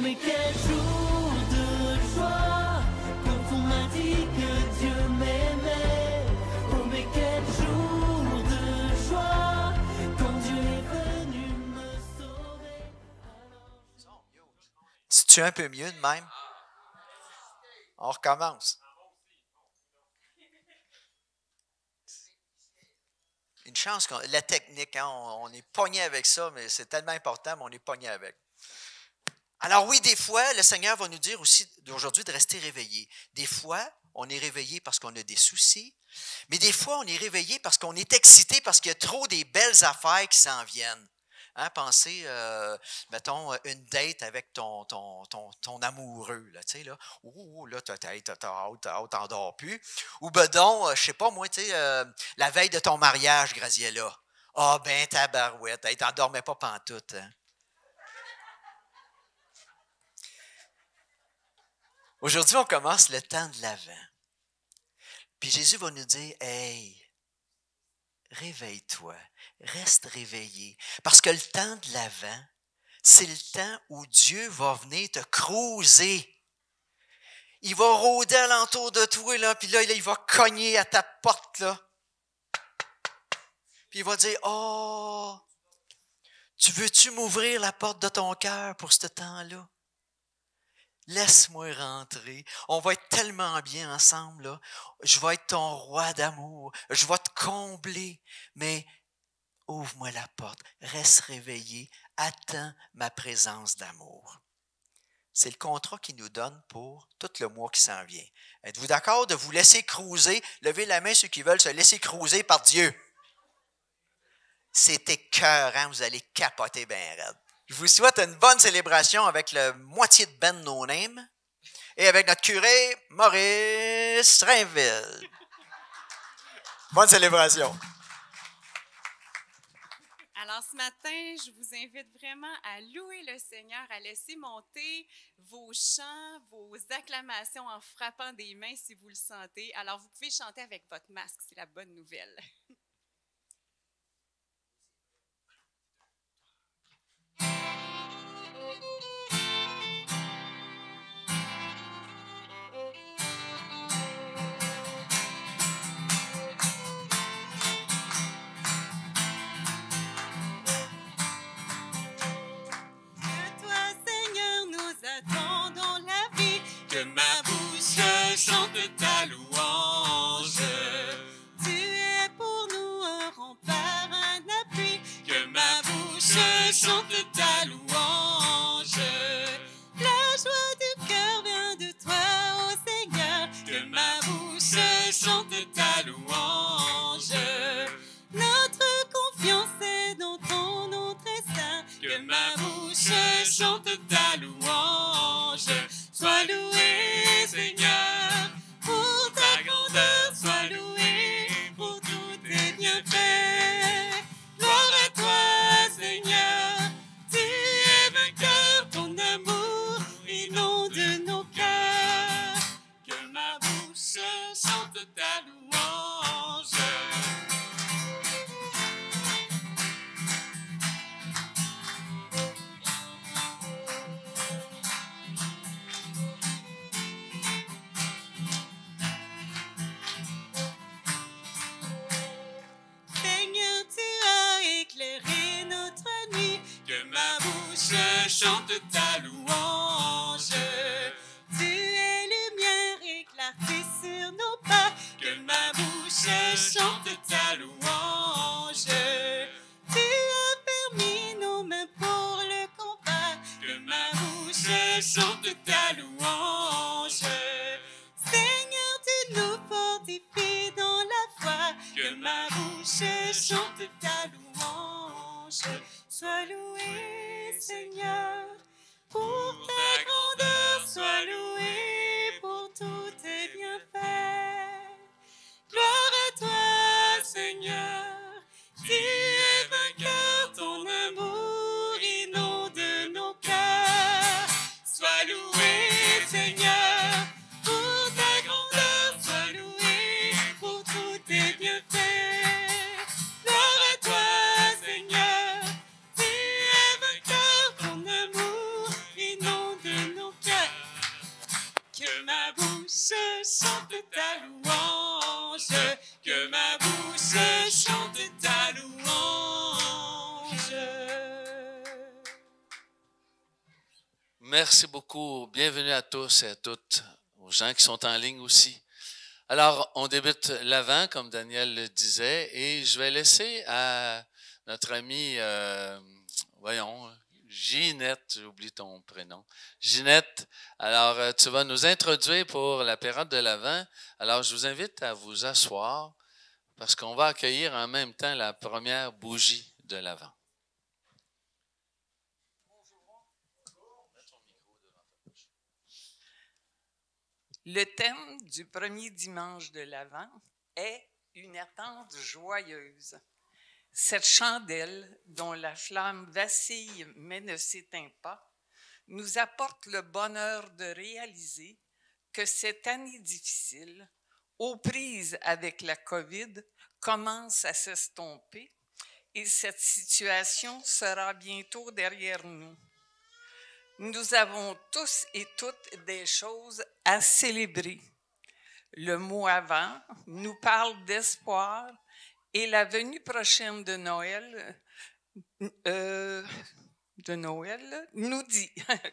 mais quel jour de joie, quand on m'a dit que Dieu m'aimait. Oh mais quel jour de joie, quand Dieu est venu me sauver. C'est-tu un peu mieux de même? On recommence. Une chance, la technique, hein, on est pogné avec ça, mais c'est tellement important, mais on est pogné avec. Alors oui, des fois, le Seigneur va nous dire aussi d'aujourd'hui de rester réveillé. Des fois, on est réveillé parce qu'on a des soucis, mais des fois, on est réveillé parce qu'on est excité, parce qu'il y a trop des belles affaires qui s'en viennent. Hein, pensez, mettons, une date avec ton amoureux, là, tu sais, là. Ouh, là, t'as hâte, t'en dors plus. Ou ben donc, je sais pas, moi, tu sais, la veille de ton mariage, Graziella. Ah, ben, tabarouette, hey, t'en dormais pas pantoute, hein. Aujourd'hui, on commence le temps de l'Avent. Puis Jésus va nous dire, hey, réveille-toi, reste réveillé. Parce que le temps de l'Avent, c'est le temps où Dieu va venir te creuser. Il va rôder alentour de toi, là, puis là, il va cogner à ta porte, là. Puis il va dire, oh, veux-tu m'ouvrir la porte de ton cœur pour ce temps-là? Laisse-moi rentrer. On va être tellement bien ensemble, là. Je vais être ton roi d'amour. Je vais te combler. Mais ouvre-moi la porte. Reste réveillé. Attends ma présence d'amour. C'est le contrat qu'il nous donne pour tout le mois qui s'en vient. Êtes-vous d'accord de vous laisser cruiser? Levez la main ceux qui veulent se laisser cruiser par Dieu. C'est écœurant. Vous allez capoter bien raide. Je vous souhaite une bonne célébration avec la moitié de Ben No Name et avec notre curé Maurice Rainville. Bonne célébration. Alors ce matin, je vous invite vraiment à louer le Seigneur, à laisser monter vos chants, vos acclamations en frappant des mains si vous le sentez. Alors vous pouvez chanter avec votre masque, c'est la bonne nouvelle. Que ma bouche chante ta louange. Tu es pour nous un rempart, un appui. Que ma bouche chante ta louange. La joie du cœur vient de toi, ô Seigneur. Que ma bouche chante ta louange. Notre confiance est dans ton nom très saint. Que ma bouche chante ta louange. Sois loué, Seigneur, pour ta grandeur. Sois loué pour tous tes bienfaits. Gloire à toi, Seigneur. Tu es vainqueur, ton amour inonde nos cœurs. Que ma bouche chante ta louange. Seigneur, tu as éclairé notre nuit. Que ma bouche chante ta louange. Tu es lumière et clarté sur nos pas. Que ma bouche chante ta louange. Tu as permis nos mains pour le combat. Que ma bouche chante ta louange. Seigneur, tu nous fortifies dans la foi. Que ma bouche chante ta louange. Sois loué, Seigneur, pour ta grandeur. Sois loué pour tous tes bienfaits. Gloire à toi, Seigneur. Tu es vainqueur, ton amour inonde nos cœurs. Sois loué, Seigneur, pour ta grandeur. Sois loué pour tous tes bienfaits. Gloire à toi, Seigneur. Tu es vainqueur, ton amour chante ta louange, que ma bouche chante ta louange. Merci beaucoup. Bienvenue à tous et à toutes, aux gens qui sont en ligne aussi. Alors, on débute l'Avent, comme Daniel le disait, et je vais laisser à notre amie, Ginette, j'ai oublié ton prénom. Ginette, alors tu vas nous introduire pour la période de l'Avent. Alors, je vous invite à vous asseoir parce qu'on va accueillir en même temps la première bougie de l'Avent. Le thème du premier dimanche de l'Avent est une attente joyeuse. Cette chandelle, dont la flamme vacille mais ne s'éteint pas, nous apporte le bonheur de réaliser que cette année difficile, aux prises avec la COVID, commence à s'estomper et cette situation sera bientôt derrière nous. Nous avons tous et toutes des choses à célébrer. Le mot Avant nous parle d'espoir et la venue prochaine de Noël, nous dit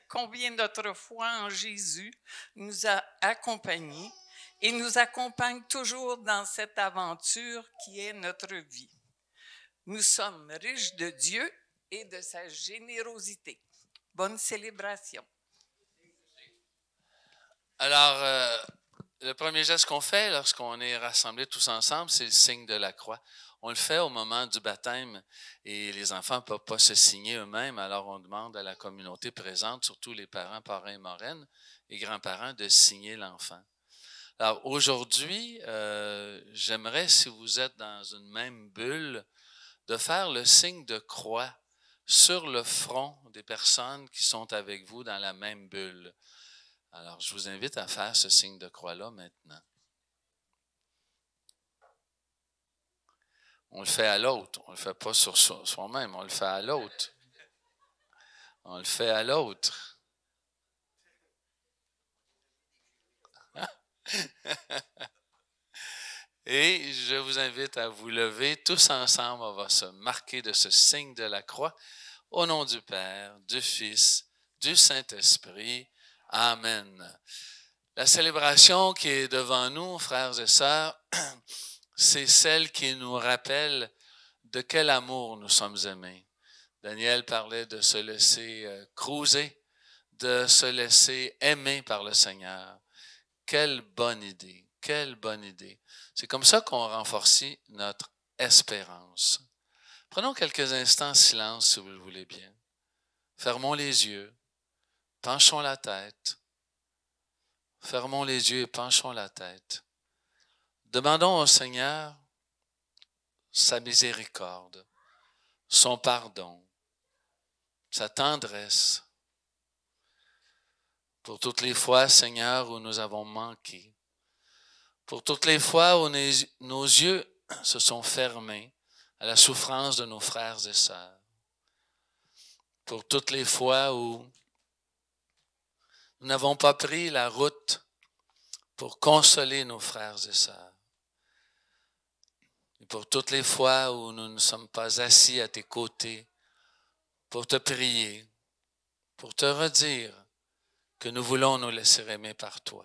combien notre foi en Jésus nous a accompagnés et nous accompagne toujours dans cette aventure qui est notre vie. Nous sommes riches de Dieu et de sa générosité. Bonne célébration. Alors, le premier geste qu'on fait lorsqu'on est rassemblés tous ensemble, c'est le signe de la croix. On le fait au moment du baptême et les enfants ne peuvent pas se signer eux-mêmes, alors on demande à la communauté présente, surtout les parents, parrains et marraines et grands-parents, de signer l'enfant. Alors aujourd'hui, j'aimerais, si vous êtes dans une même bulle, de faire le signe de croix sur le front des personnes qui sont avec vous dans la même bulle. Alors, je vous invite à faire ce signe de croix-là maintenant. On le fait à l'autre. On ne le fait pas sur soi-même, on le fait à l'autre. On le fait à l'autre. Et je vous invite à vous lever tous ensemble. On va se marquer de ce signe de la croix. Au nom du Père, du Fils, du Saint-Esprit. Amen. La célébration qui est devant nous, frères et sœurs, c'est celle qui nous rappelle de quel amour nous sommes aimés. Daniel parlait de se laisser cruiser, de se laisser aimer par le Seigneur. Quelle bonne idée, quelle bonne idée. C'est comme ça qu'on renforce notre espérance. Prenons quelques instants en silence, si vous le voulez bien. Fermons les yeux, penchons la tête. Fermons les yeux et penchons la tête. Demandons au Seigneur sa miséricorde, son pardon, sa tendresse. Pour toutes les fois, Seigneur, où nous avons manqué. Pour toutes les fois où nos yeux se sont fermés à la souffrance de nos frères et sœurs. Pour toutes les fois où nous n'avons pas pris la route pour consoler nos frères et sœurs. Et pour toutes les fois où nous ne sommes pas assis à tes côtés pour te prier, pour te redire que nous voulons nous laisser aimer par toi,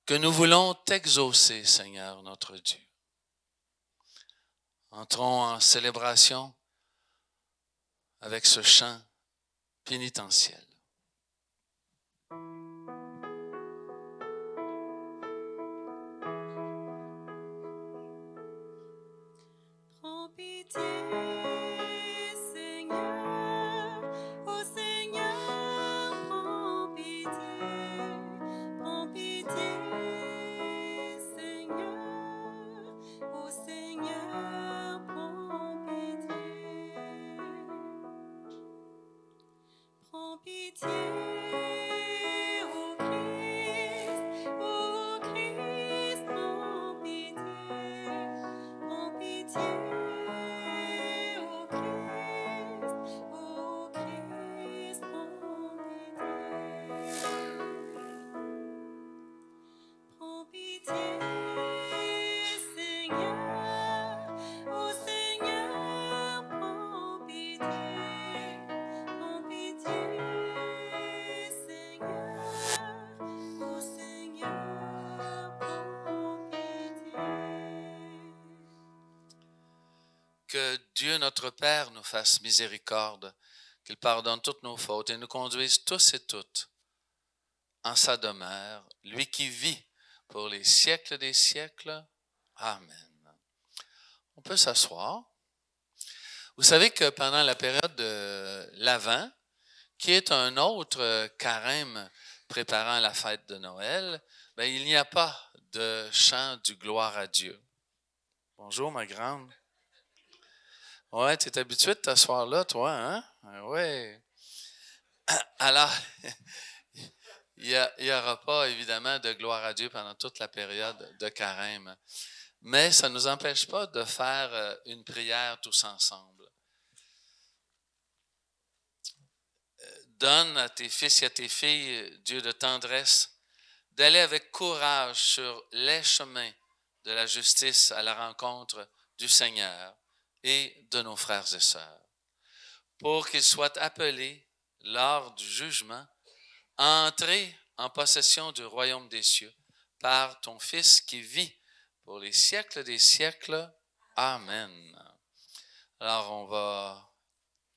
que nous voulons t'exaucer, Seigneur notre Dieu. Entrons en célébration avec ce chant pénitentiel. Prends pitié, Seigneur, ô Seigneur, prends pitié, Seigneur, ô Seigneur, prends pitié. Prends pitié. que Dieu notre Père nous fasse miséricorde, qu'il pardonne toutes nos fautes et nous conduise tous et toutes en sa demeure, lui qui vit pour les siècles des siècles. Amen. On peut s'asseoir. Vous savez que pendant la période de l'Avent, qui est un autre carême préparant la fête de Noël, bien, il n'y a pas de chant du gloire à Dieu. Bonjour, ma grande. Ouais, tu es habitué de t'asseoir là, toi, hein? Oui. Alors, il n'y aura pas, évidemment, de gloire à Dieu pendant toute la période de carême. Mais ça ne nous empêche pas de faire une prière tous ensemble. Donne à tes fils et à tes filles, Dieu de tendresse, d'aller avec courage sur les chemins de la justice à la rencontre du Seigneur et de nos frères et sœurs, pour qu'ils soient appelés, lors du jugement, à entrer en possession du royaume des cieux par ton Fils qui vit pour les siècles des siècles. Amen. Alors, on va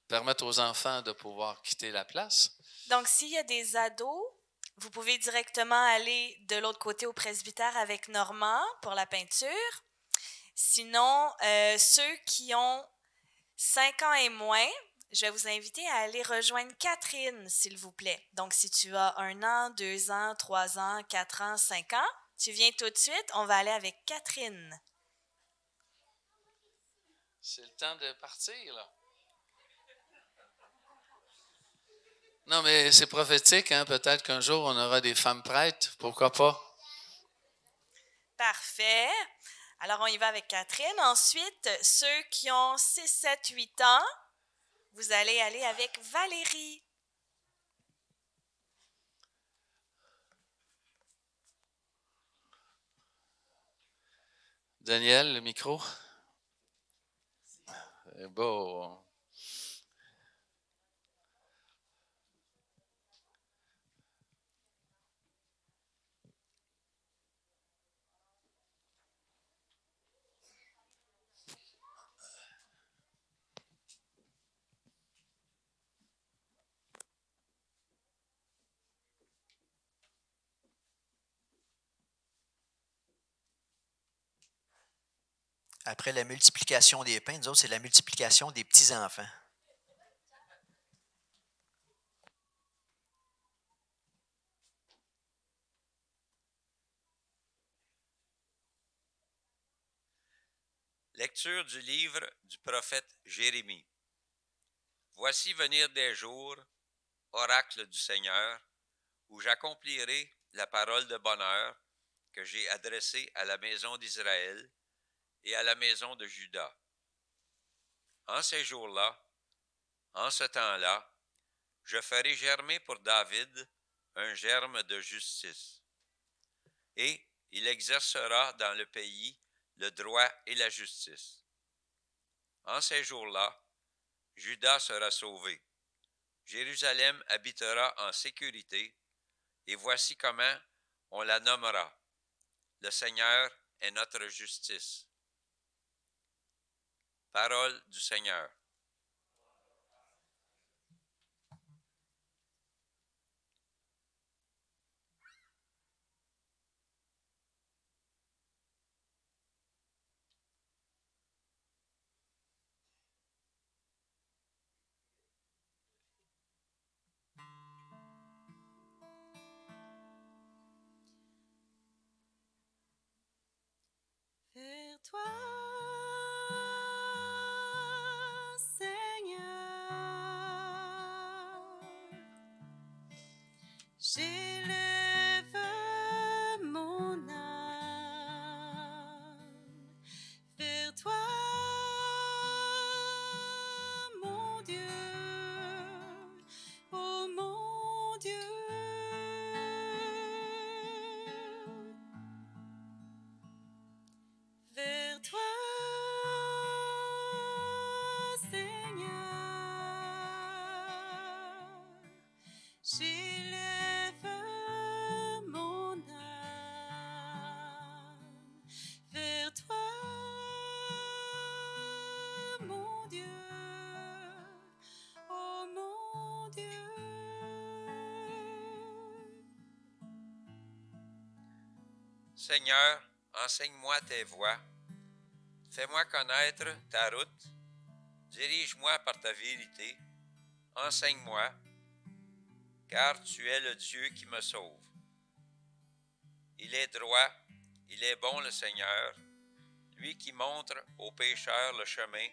permettre aux enfants de pouvoir quitter la place. Donc, s'il y a des ados, vous pouvez directement aller de l'autre côté au presbytère avec Normand pour la peinture. Sinon, ceux qui ont 5 ans et moins, je vais vous inviter à aller rejoindre Catherine, s'il vous plaît. Donc, si tu as 1 an, 2 ans, 3 ans, 4 ans, 5 ans, tu viens tout de suite, on va aller avec Catherine. C'est le temps de partir, là. Non, mais c'est prophétique, hein? Peut-être qu'un jour, on aura des femmes prêtres. Pourquoi pas? Parfait. Alors, on y va avec Catherine. Ensuite, ceux qui ont 6, 7, 8 ans, vous allez aller avec Valérie. Daniel, le micro. C'est beau. Après la multiplication des pains, nous autres, c'est la multiplication des petits-enfants. Lecture du livre du prophète Jérémie. Voici venir des jours, oracle du Seigneur, où j'accomplirai la parole de bonheur que j'ai adressée à la maison d'Israël et à la maison de Juda. En ces jours-là, en ce temps-là, je ferai germer pour David un germe de justice. Et il exercera dans le pays le droit et la justice. En ces jours-là, Juda sera sauvé. Jérusalem habitera en sécurité, et voici comment on la nommera. Le Seigneur est notre justice. Parole du Seigneur. Vers toi, Seigneur, j'élève mon âme. Vers toi, mon Dieu, oh mon Dieu. Vers toi, Seigneur, j'élève Seigneur, enseigne-moi tes voies. Fais-moi connaître ta route. Dirige-moi par ta vérité. Enseigne-moi, car tu es le Dieu qui me sauve. Il est droit, il est bon le Seigneur, lui qui montre aux pécheurs le chemin.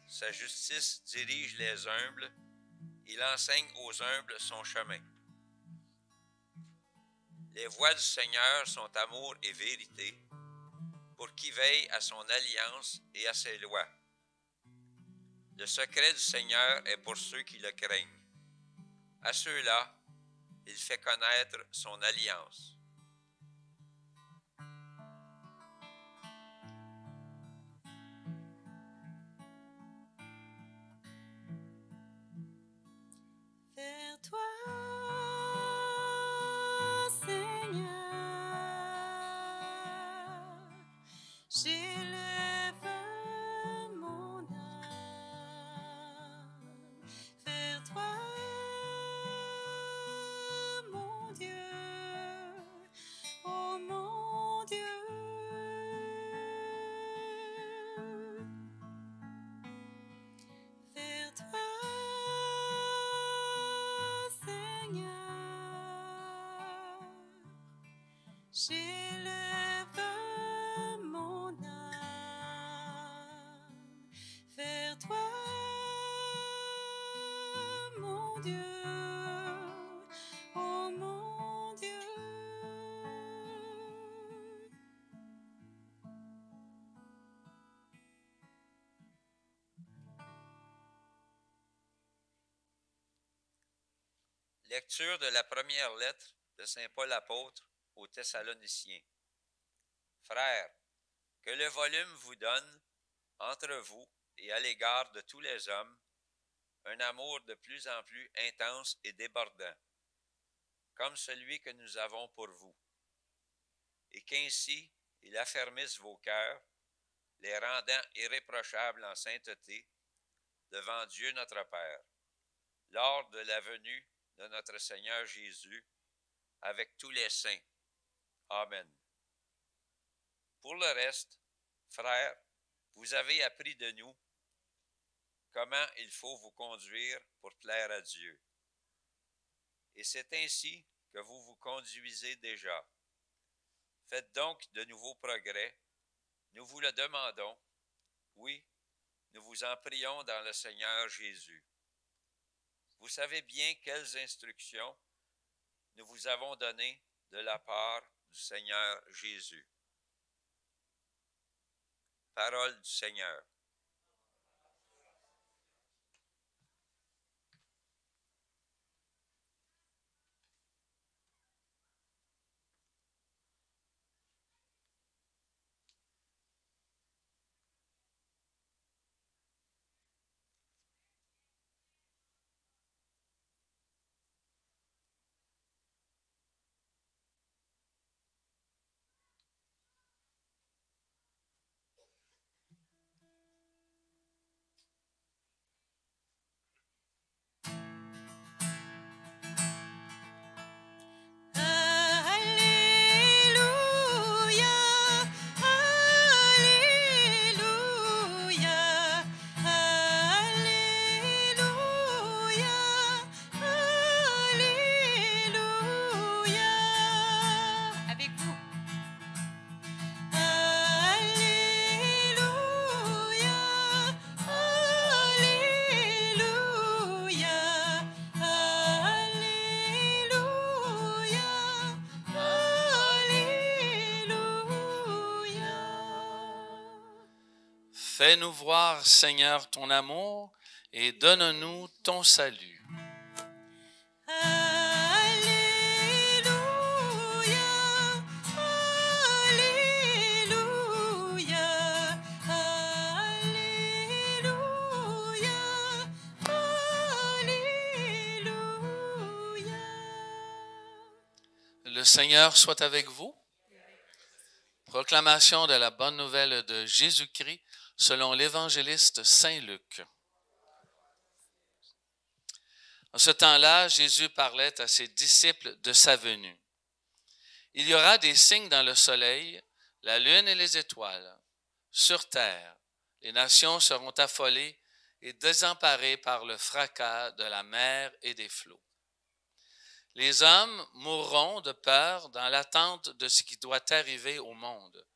Sa justice dirige les humbles, il enseigne aux humbles son chemin. Les voies du Seigneur sont amour et vérité, pour qui veille à son alliance et à ses lois. Le secret du Seigneur est pour ceux qui le craignent. À ceux-là, il fait connaître son alliance. Vers toi, Seigneur, j'élève mon âme. Vers toi, mon Dieu, oh mon Dieu. Vers toi, j'élève mon âme vers toi, mon Dieu, oh mon Dieu. Lecture de la première lettre de Saint Paul apôtre aux Thessaloniciens. Frères, que le volume vous donne, entre vous et à l'égard de tous les hommes, un amour de plus en plus intense et débordant, comme celui que nous avons pour vous, et qu'ainsi il affermisse vos cœurs, les rendant irréprochables en sainteté devant Dieu notre Père, lors de la venue de notre Seigneur Jésus, avec tous les saints. Amen. Pour le reste, frères, vous avez appris de nous comment il faut vous conduire pour plaire à Dieu. Et c'est ainsi que vous vous conduisez déjà. Faites donc de nouveaux progrès. Nous vous le demandons. Oui, nous vous en prions dans le Seigneur Jésus. Vous savez bien quelles instructions nous vous avons données de la part du Seigneur Jésus. Parole du Seigneur. Alléluia, Alléluia, Alléluia, Alléluia. Avec vous. Alléluia, Alléluia, Alléluia, Alléluia. Fais-nous voir, Seigneur, ton amour et donne-nous ton salut. Alléluia, Alléluia, Alléluia, Alléluia. Le Seigneur soit avec vous. Proclamation de la bonne nouvelle de Jésus-Christ selon l'évangéliste Saint Luc. En ce temps-là, Jésus parlait à ses disciples de sa venue. Il y aura des signes dans le soleil, la lune et les étoiles. Sur terre, les nations seront affolées et désemparées par le fracas de la mer et des flots. Les hommes mourront de peur dans l'attente de ce qui doit arriver au monde,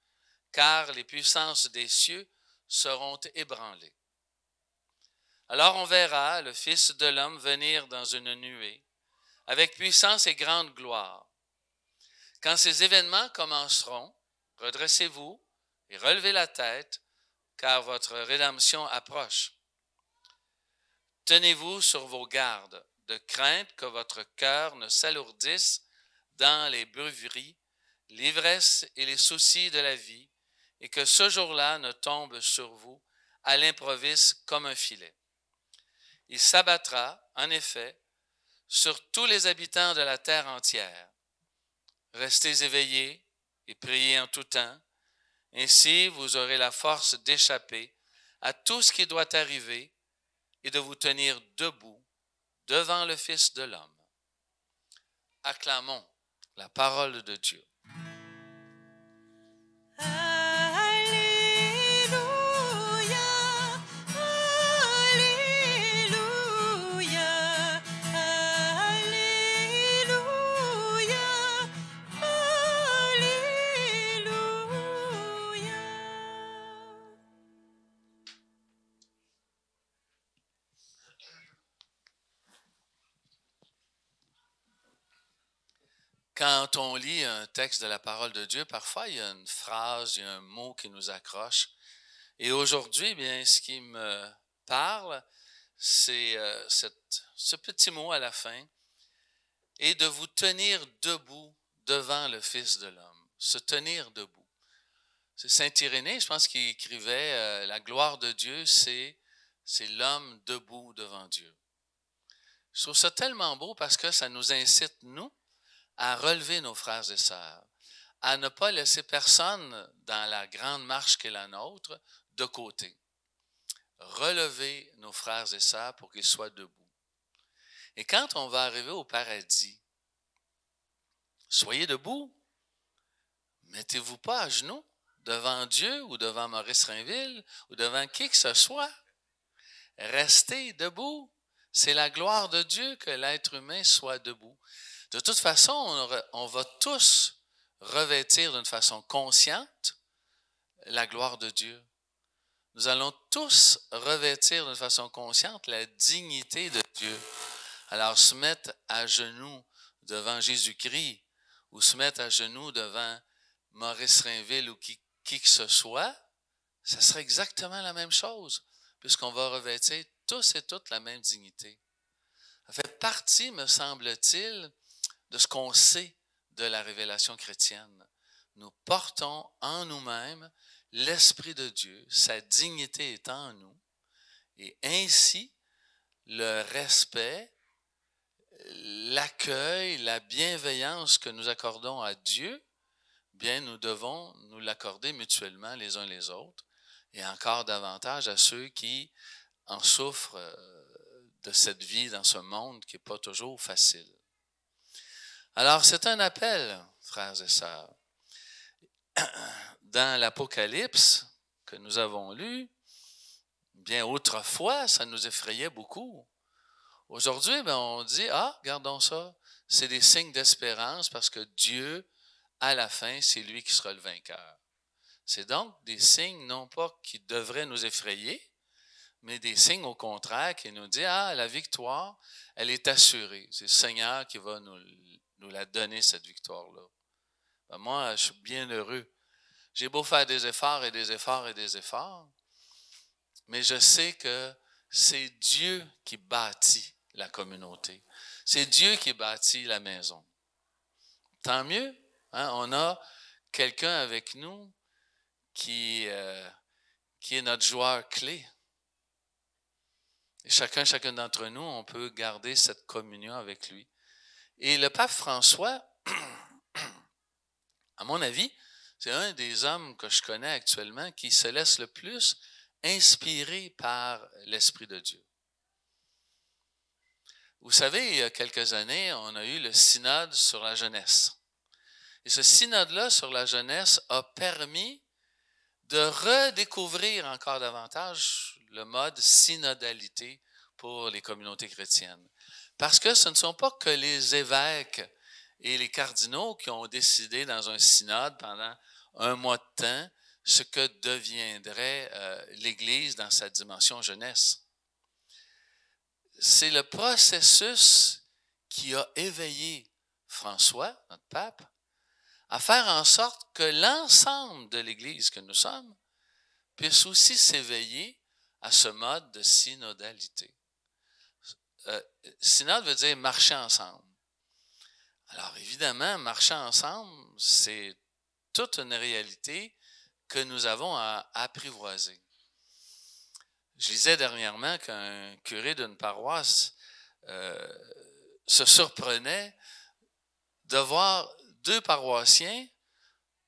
car les puissances des cieux seront ébranlées. Alors on verra le Fils de l'homme venir dans une nuée, avec puissance et grande gloire. Quand ces événements commenceront, redressez-vous et relevez la tête, car votre rédemption approche. Tenez-vous sur vos gardes, de crainte que votre cœur ne s'alourdisse dans les beuveries, l'ivresse et les soucis de la vie, et que ce jour-là ne tombe sur vous à l'improviste comme un filet. Il s'abattra, en effet, sur tous les habitants de la terre entière. Restez éveillés et priez en tout temps, ainsi vous aurez la force d'échapper à tout ce qui doit arriver et de vous tenir debout devant le Fils de l'homme. Acclamons la parole de Dieu. Alléluia, Alléluia, Alléluia, Alléluia. Quand on lit un texte de la parole de Dieu, parfois il y a une phrase, il y a un mot qui nous accroche. Et aujourd'hui, bien, ce qui me parle, c'est ce petit mot à la fin, et de vous tenir debout devant le Fils de l'homme. Se tenir debout. C'est Saint Irénée, je pense, qui écrivait la gloire de Dieu, c'est l'homme debout devant Dieu. Je trouve ça tellement beau parce que ça nous incite, nous, à relever nos frères et sœurs, à ne pas laisser personne dans la grande marche qui est la nôtre de côté. Relever nos frères et sœurs pour qu'ils soient debout. Et quand on va arriver au paradis, soyez debout. Mettez-vous pas à genoux devant Dieu ou devant Maurice Rainville ou devant qui que ce soit. Restez debout. C'est la gloire de Dieu que l'être humain soit debout. De toute façon, on va tous revêtir d'une façon consciente la gloire de Dieu. Nous allons tous revêtir d'une façon consciente la dignité de Dieu. Alors, se mettre à genoux devant Jésus-Christ ou se mettre à genoux devant Maurice Rainville ou qui que ce soit, ça serait exactement la même chose, puisqu'on va revêtir tous et toutes la même dignité. Ça fait partie, me semble-t-il, de ce qu'on sait de la révélation chrétienne. Nous portons en nous-mêmes l'Esprit de Dieu, sa dignité est en nous, et ainsi le respect, l'accueil, la bienveillance que nous accordons à Dieu, bien nous devons nous l'accorder mutuellement les uns les autres, et encore davantage à ceux qui en souffrent de cette vie dans ce monde qui n'est pas toujours facile. Alors, c'est un appel, frères et sœurs. Dans l'Apocalypse que nous avons lu, bien autrefois, ça nous effrayait beaucoup. Aujourd'hui, bien, on dit, regardons ça, c'est des signes d'espérance parce que Dieu, à la fin, c'est lui qui sera le vainqueur. C'est donc des signes, non pas qui devraient nous effrayer, mais des signes au contraire qui nous disent, la victoire, elle est assurée. C'est le Seigneur qui va nous la donner, cette victoire-là. Ben moi, je suis bien heureux. J'ai beau faire des efforts et des efforts et des efforts, mais je sais que c'est Dieu qui bâtit la communauté. C'est Dieu qui bâtit la maison. Tant mieux, hein? On a quelqu'un avec nous qui est notre joueur clé. Et chacun d'entre nous, on peut garder cette communion avec lui. Et le pape François, à mon avis, c'est un des hommes que je connais actuellement qui se laisse le plus inspirer par l'Esprit de Dieu. Vous savez, il y a quelques années, on a eu le synode sur la jeunesse. Et ce synode-là sur la jeunesse a permis de redécouvrir encore davantage le mode synodalité pour les communautés chrétiennes. Parce que ce ne sont pas que les évêques et les cardinaux qui ont décidé dans un synode pendant un mois de temps ce que deviendrait l'Église dans sa dimension jeunesse. C'est le processus qui a éveillé François, notre pape, à faire en sorte que l'ensemble de l'Église que nous sommes puisse aussi s'éveiller à ce mode de synodalité. Synode veut dire marcher ensemble. Alors évidemment, marcher ensemble, c'est toute une réalité que nous avons à apprivoiser. Je lisais dernièrement qu'un curé d'une paroisse se surprenait de voir deux paroissiens,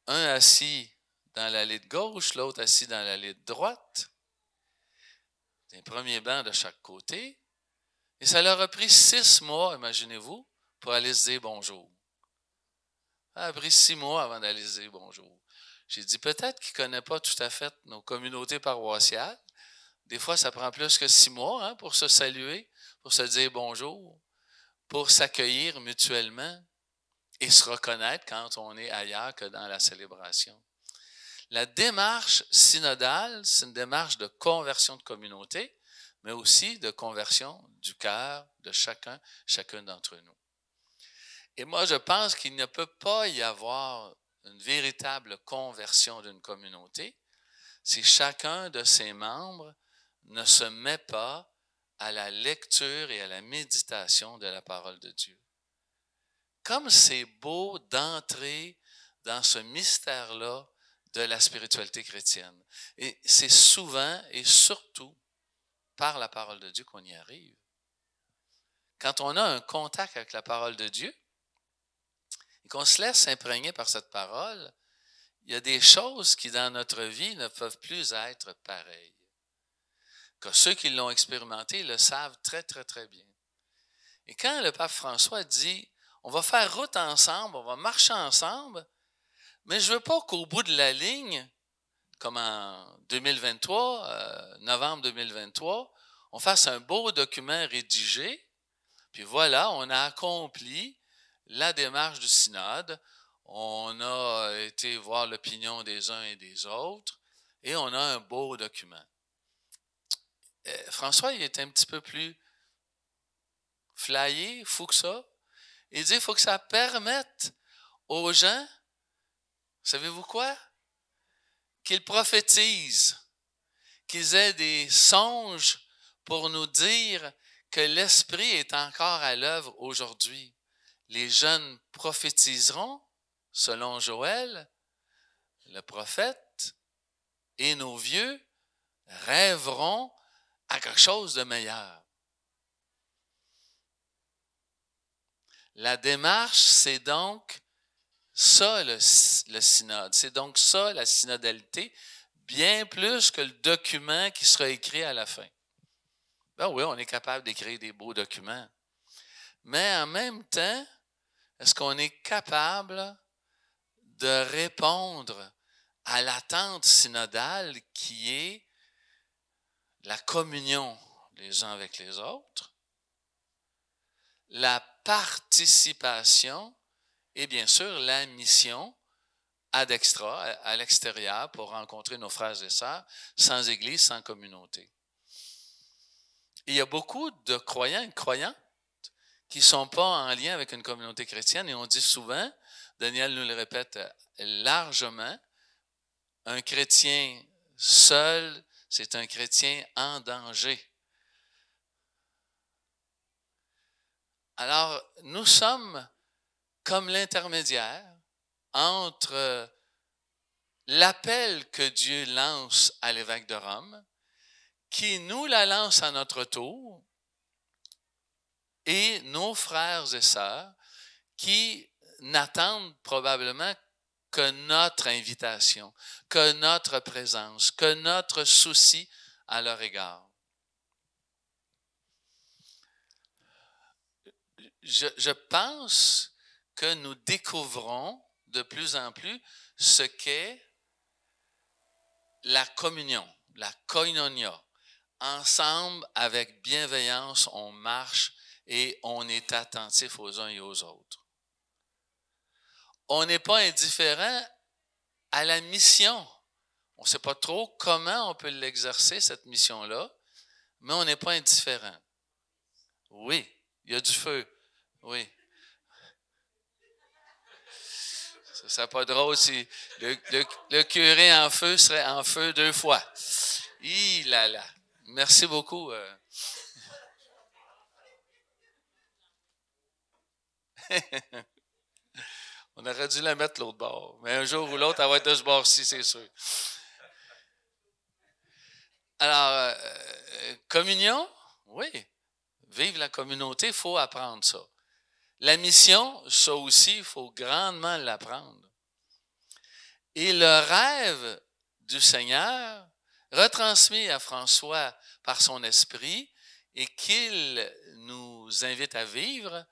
un assis dans l'allée de gauche, l'autre assis dans l'allée de droite, un premier banc de chaque côté, et ça leur a pris 6 mois, imaginez-vous, pour aller se dire bonjour. Ça a pris 6 mois avant d'aller se dire bonjour. J'ai dit, peut-être qu'il ne connaît pas tout à fait nos communautés paroissiales. Des fois, ça prend plus que 6 mois pour se saluer, pour se dire bonjour, pour s'accueillir mutuellement et se reconnaître quand on est ailleurs que dans la célébration. La démarche synodale, c'est une démarche de conversion de communauté, mais aussi de conversion du cœur de chacun d'entre nous. Et moi, je pense qu'il ne peut pas y avoir une véritable conversion d'une communauté si chacun de ses membres ne se met pas à la lecture et à la méditation de la parole de Dieu. Comme c'est beau d'entrer dans ce mystère-là de la spiritualité chrétienne. Et c'est souvent et surtout par la parole de Dieu qu'on y arrive. Quand on a un contact avec la parole de Dieu et qu'on se laisse imprégner par cette parole, il y a des choses qui dans notre vie ne peuvent plus être pareilles. Que ceux qui l'ont expérimenté le savent très, très, très bien. Et quand le pape François dit « on va faire route ensemble, on va marcher ensemble », mais je ne veux pas qu'au bout de la ligne, comme en 2023, novembre 2023, on fasse un beau document rédigé, puis voilà, on a accompli la démarche du synode, on a été voir l'opinion des uns et des autres, et on a un beau document. François, il est un petit peu plus flyé, fou que ça. Il dit qu'il faut que ça permette aux gens, savez-vous quoi? Qu'ils prophétisent, qu'ils aient des songes pour nous dire que l'Esprit est encore à l'œuvre aujourd'hui. Les jeunes prophétiseront, selon Joël, le prophète, et nos vieux rêveront à quelque chose de meilleur. La démarche, c'est donc ça le synode. C'est donc ça la synodalité, bien plus que le document qui sera écrit à la fin. Ben oui, on est capable d'écrire des beaux documents. Mais en même temps, est-ce qu'on est capable de répondre à l'attente synodale qui est la communion les uns avec les autres, la participation et bien sûr la mission ad extra, à l'extérieur, pour rencontrer nos frères et sœurs, sans église, sans communauté. Et il y a beaucoup de croyants et de croyantes qui ne sont pas en lien avec une communauté chrétienne, et on dit souvent, Daniel nous le répète largement, un chrétien seul, c'est un chrétien en danger. Alors, nous sommes comme l'intermédiaire entre l'appel que Dieu lance à l'évêque de Rome, qui nous la lance à notre tour, et nos frères et sœurs qui n'attendent probablement que notre invitation, que notre présence, que notre souci à leur égard. Je pense que nous découvrons de plus en plus ce qu'est la communion, la koinonia. Ensemble, avec bienveillance, on marche et on est attentif aux uns et aux autres. On n'est pas indifférent à la mission. On ne sait pas trop comment on peut l'exercer, cette mission-là, mais on n'est pas indifférent. Oui, il y a du feu. Oui. Ce serait pas drôle si le curé en feu serait en feu 2 fois. Là là. Merci beaucoup. On aurait dû la mettre de l'autre bord. Mais un jour ou l'autre, elle va être de ce bord-ci, c'est sûr. Alors, communion, oui. Vivre la communauté, il faut apprendre ça. La mission, ça aussi, il faut grandement l'apprendre. Et le rêve du Seigneur, retransmis à François par son esprit et qu'il nous invite à vivre,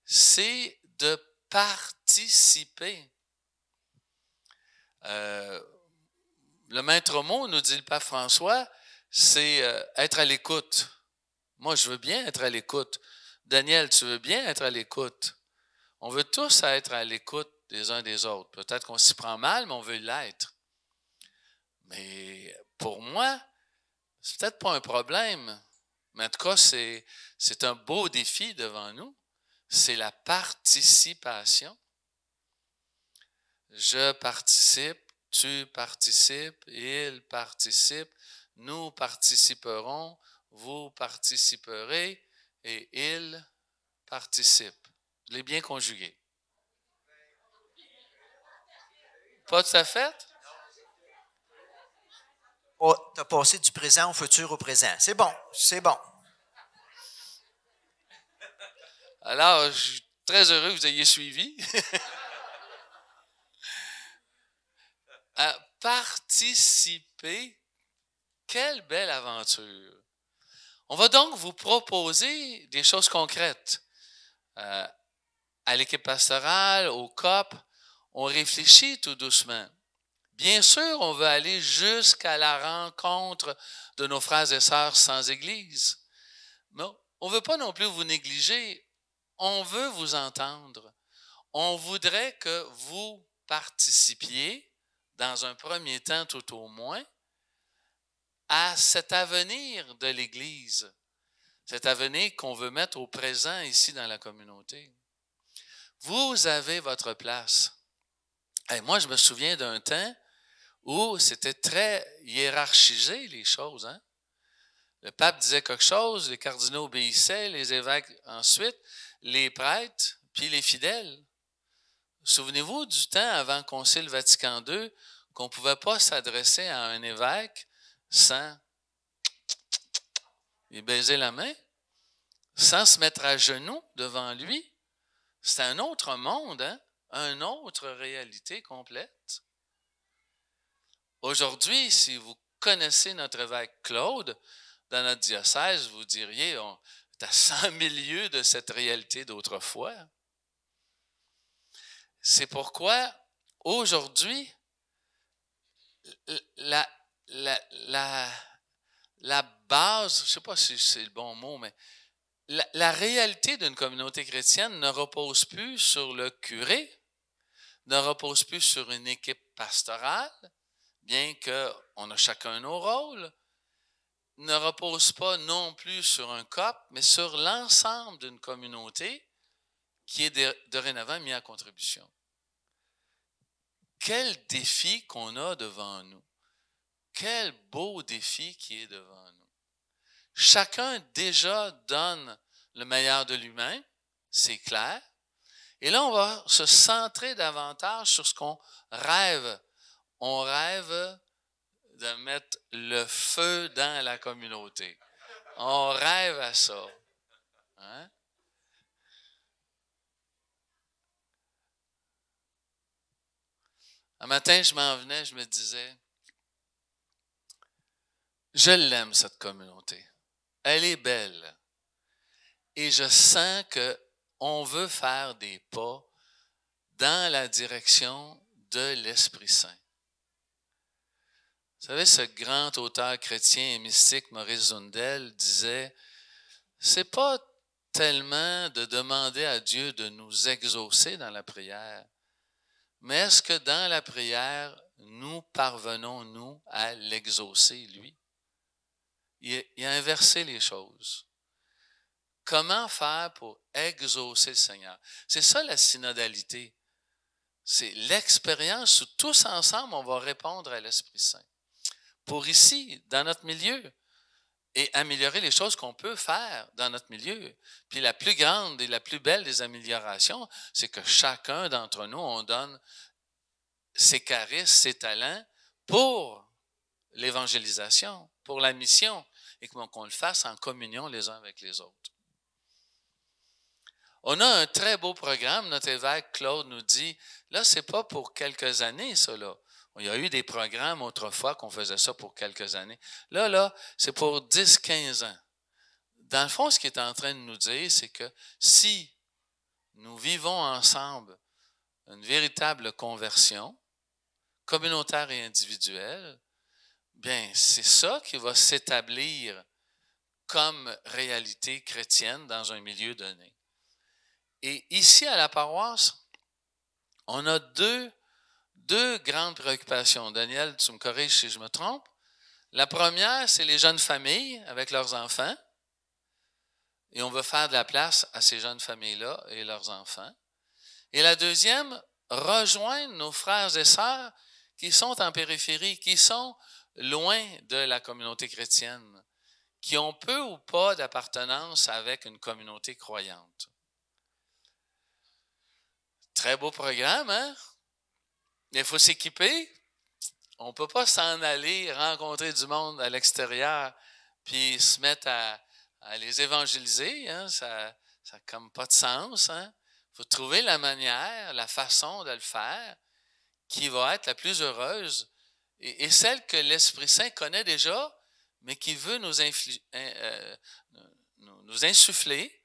c'est de participer. Le maître mot, nous dit le pape François, c'est être à l'écoute. Moi, je veux bien être à l'écoute. Daniel, tu veux bien être à l'écoute? On veut tous être à l'écoute des uns des autres. Peut-être qu'on s'y prend mal, mais on veut l'être. Mais pour moi, c'est peut-être pas un problème. Mais en tout cas, c'est un beau défi devant nous. C'est la participation. Je participe, tu participes, il participe, nous participerons, vous participerez et il participe. Je l'ai bien conjugué. Pas tout à fait? Oh, tu as passé du présent au futur au présent. C'est bon, c'est bon. Alors, je suis très heureux que vous ayez suivi. À participer, quelle belle aventure. On va donc vous proposer des choses concrètes. À l'équipe pastorale, au COP, on réfléchit tout doucement. Bien sûr, on veut aller jusqu'à la rencontre de nos frères et sœurs sans Église. Mais on ne veut pas non plus vous négliger. On veut vous entendre. On voudrait que vous participiez, dans un premier temps tout au moins, à cet avenir de l'Église, cet avenir qu'on veut mettre au présent ici dans la communauté. Vous avez votre place. Et moi, je me souviens d'un temps où c'était très hiérarchisé, les choses. Hein? Le pape disait quelque chose, les cardinaux obéissaient, les évêques ensuite, les prêtres, puis les fidèles. Souvenez-vous du temps avant le Concile Vatican II qu'on ne pouvait pas s'adresser à un évêque sans lui baiser la main, sans se mettre à genoux devant lui. C'est un autre monde, hein? Une autre réalité complète. Aujourd'hui, si vous connaissez notre évêque Claude, dans notre diocèse, vous diriez, on est à 100 000 lieues de cette réalité d'autrefois. C'est pourquoi, aujourd'hui, la base, je ne sais pas si c'est le bon mot, mais la réalité d'une communauté chrétienne ne repose plus sur le curé, ne repose plus sur une équipe pastorale, bien qu'on a chacun nos rôles, ne repose pas non plus sur un COP, mais sur l'ensemble d'une communauté qui est dorénavant mis à contribution. Quel défi qu'on a devant nous. Quel beau défi qui est devant nous. Chacun déjà donne le meilleur de lui-même, c'est clair. Et là, on va se centrer davantage sur ce qu'on rêve. On rêve de mettre le feu dans la communauté. On rêve à ça. Hein? Un matin, je m'en venais, je me disais, je l'aime cette communauté. Elle est belle. Et je sens qu'on veut faire des pas dans la direction de l'Esprit Saint. Vous savez, ce grand auteur chrétien et mystique, Maurice Zundel, disait « C'est pas tellement de demander à Dieu de nous exaucer dans la prière, mais est-ce que dans la prière, nous parvenons, nous, à l'exaucer, lui? » Il a inversé les choses. Comment faire pour exaucer le Seigneur? C'est ça la synodalité. C'est l'expérience où tous ensemble, on va répondre à l'Esprit Saint. Pour ici, dans notre milieu, et améliorer les choses qu'on peut faire dans notre milieu. Puis la plus grande et la plus belle des améliorations, c'est que chacun d'entre nous, on donne ses charismes, ses talents pour l'évangélisation, pour la mission, et qu'on le fasse en communion les uns avec les autres. On a un très beau programme. Notre évêque Claude nous dit, là, c'est pas pour quelques années, ça, là. Il y a eu des programmes autrefois qu'on faisait ça pour quelques années. Là, c'est pour 10-15 ans. Dans le fond, ce qu'il est en train de nous dire, c'est que si nous vivons ensemble une véritable conversion, communautaire et individuelle, bien, c'est ça qui va s'établir comme réalité chrétienne dans un milieu donné. Et ici, à la paroisse, on a deux grandes préoccupations. Daniel, tu me corriges si je me trompe. La première, c'est les jeunes familles avec leurs enfants. Et on veut faire de la place à ces jeunes familles-là et leurs enfants. Et la deuxième, rejoindre nos frères et sœurs qui sont en périphérie, qui sont loin de la communauté chrétienne, qui ont peu ou pas d'appartenance avec une communauté croyante. Très beau programme, hein? Il faut s'équiper. On ne peut pas s'en aller rencontrer du monde à l'extérieur puis se mettre à les évangéliser. Hein? Ça n'a comme pas de sens. Hein? Il faut trouver la manière, la façon de le faire qui va être la plus heureuse et celle que l'Esprit Saint connaît déjà, mais qui veut nous insuffler.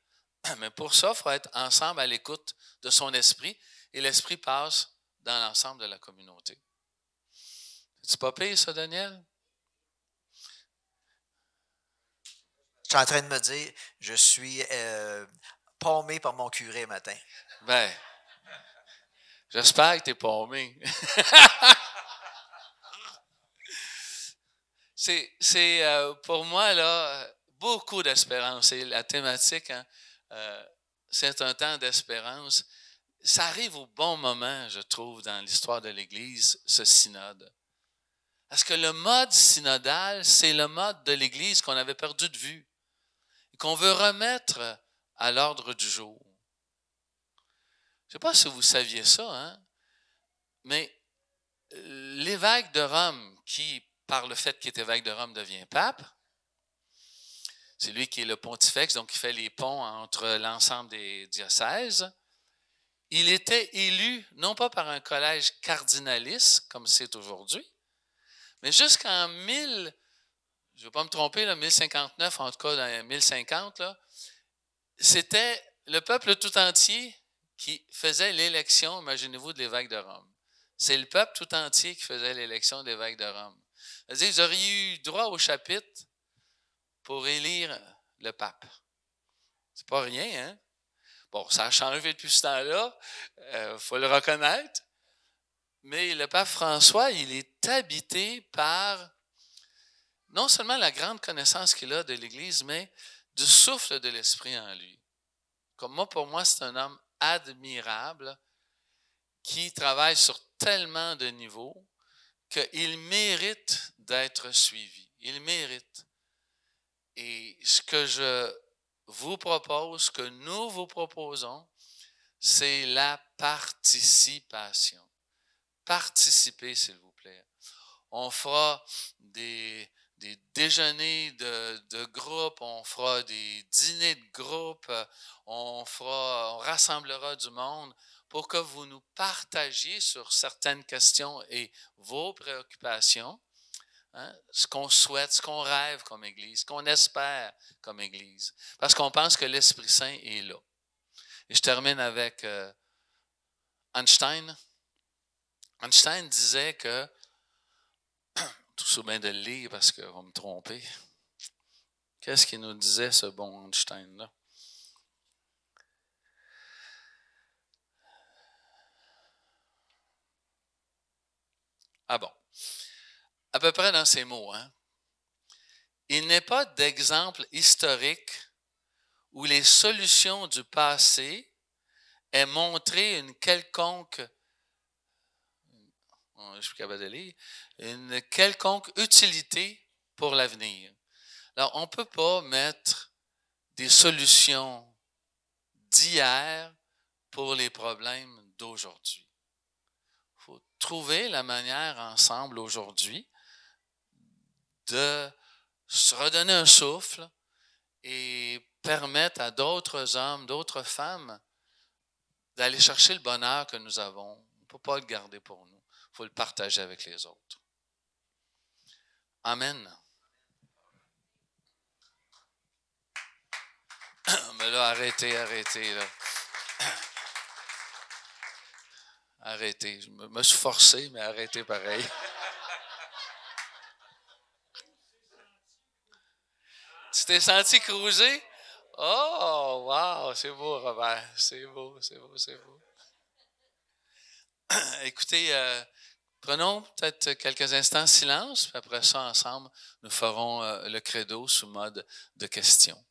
Mais pour ça, il faut être ensemble à l'écoute de son esprit et l'esprit passe dans l'ensemble de la communauté. C'est pas pire, ça, Daniel? Je suis en train de me dire, je suis paumé par mon curé matin. Ben, j'espère que tu es paumé. C'est pour moi, là, beaucoup d'espérance. Et la thématique, hein, c'est un temps d'espérance. Ça arrive au bon moment, je trouve, dans l'histoire de l'Église, ce synode. Parce que le mode synodal, c'est le mode de l'Église qu'on avait perdu de vue et qu'on veut remettre à l'ordre du jour. Je ne sais pas si vous saviez ça, hein? Mais l'évêque de Rome, qui, par le fait qu'il est évêque de Rome, devient pape, c'est lui qui est le pontifex, donc il fait les ponts entre l'ensemble des diocèses. Il était élu, non pas par un collège cardinaliste, comme c'est aujourd'hui, mais jusqu'en je ne vais pas me tromper, là, 1059, en tout cas dans 1050, là, c'était le peuple tout entier qui faisait l'élection, imaginez-vous, de l'évêque de Rome. C'est le peuple tout entier qui faisait l'élection de l'évêque de Rome. C'est-à-dire, vous auriez eu droit au chapitre pour élire le pape. C'est pas rien, hein? Bon, ça a changé depuis ce temps-là, faut le reconnaître. Mais le pape François, il est habité par non seulement la grande connaissance qu'il a de l'Église, mais du souffle de l'Esprit en lui. Comme moi, pour moi, c'est un homme admirable qui travaille sur tellement de niveaux qu'il mérite d'être suivi. Il mérite. Et ce que je vous propose, ce que nous vous proposons, c'est la participation. Participez, s'il vous plaît. On fera des déjeuners de groupe, on fera des dîners de groupe, on rassemblera du monde pour que vous nous partagiez sur certaines questions et vos préoccupations, hein, ce qu'on souhaite, ce qu'on rêve comme Église, ce qu'on espère comme Église, parce qu'on pense que l'Esprit Saint est là. Et je termine avec Einstein. Einstein disait que, tout ça bien de le lire parce qu'on va me tromper. Qu'est-ce qu'il nous disait, ce bon Einstein-là? Ah bon. À peu près dans ces mots, hein? Il n'est pas d'exemple historique où les solutions du passé aient montré une quelconque, je suis capable de lire, une quelconque utilité pour l'avenir. Alors, on ne peut pas mettre des solutions d'hier pour les problèmes d'aujourd'hui. Il faut trouver la manière ensemble aujourd'hui de se redonner un souffle et permettre à d'autres hommes, d'autres femmes d'aller chercher le bonheur que nous avons. On ne peut pas le garder pour nous. Il faut le partager avec les autres. Amen. Mais là, arrêtez, là. Arrêtez. Je me suis forcé, mais arrêtez pareil. Tu t'es senti cruiser? Oh, wow, c'est beau, Robert. C'est beau. Écoutez, prenons peut-être quelques instants de silence, puis après ça, ensemble, nous ferons le credo sous mode de questions.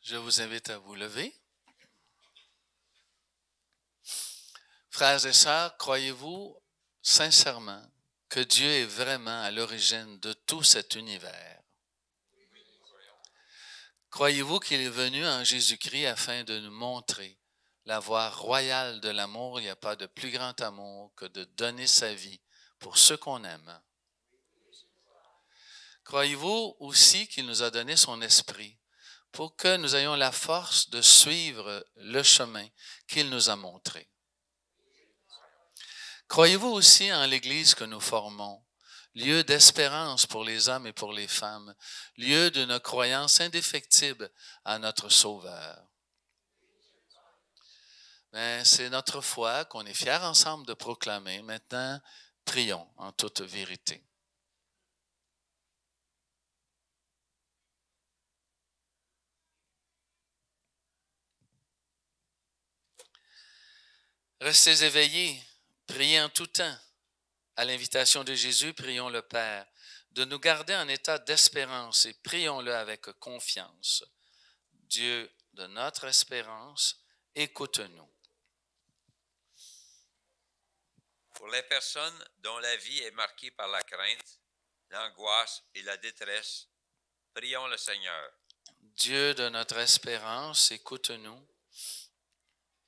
Je vous invite à vous lever. Frères et sœurs, croyez-vous sincèrement que Dieu est vraiment à l'origine de tout cet univers? Croyez-vous qu'il est venu en Jésus-Christ afin de nous montrer la voie royale de l'amour? Il n'y a pas de plus grand amour que de donner sa vie pour ceux qu'on aime. Croyez-vous aussi qu'il nous a donné son esprit pour que nous ayons la force de suivre le chemin qu'il nous a montré? Croyez-vous aussi en l'Église que nous formons, lieu d'espérance pour les hommes et pour les femmes, lieu d'une croyance indéfectible à notre Sauveur? Mais c'est notre foi qu'on est fiers ensemble de proclamer. Maintenant, prions en toute vérité. Restez éveillés, priez en tout temps. À l'invitation de Jésus, prions le Père de nous garder en état d'espérance et prions-le avec confiance. Dieu de notre espérance, écoute-nous. Pour les personnes dont la vie est marquée par la crainte, l'angoisse et la détresse, prions le Seigneur. Dieu de notre espérance, écoute-nous.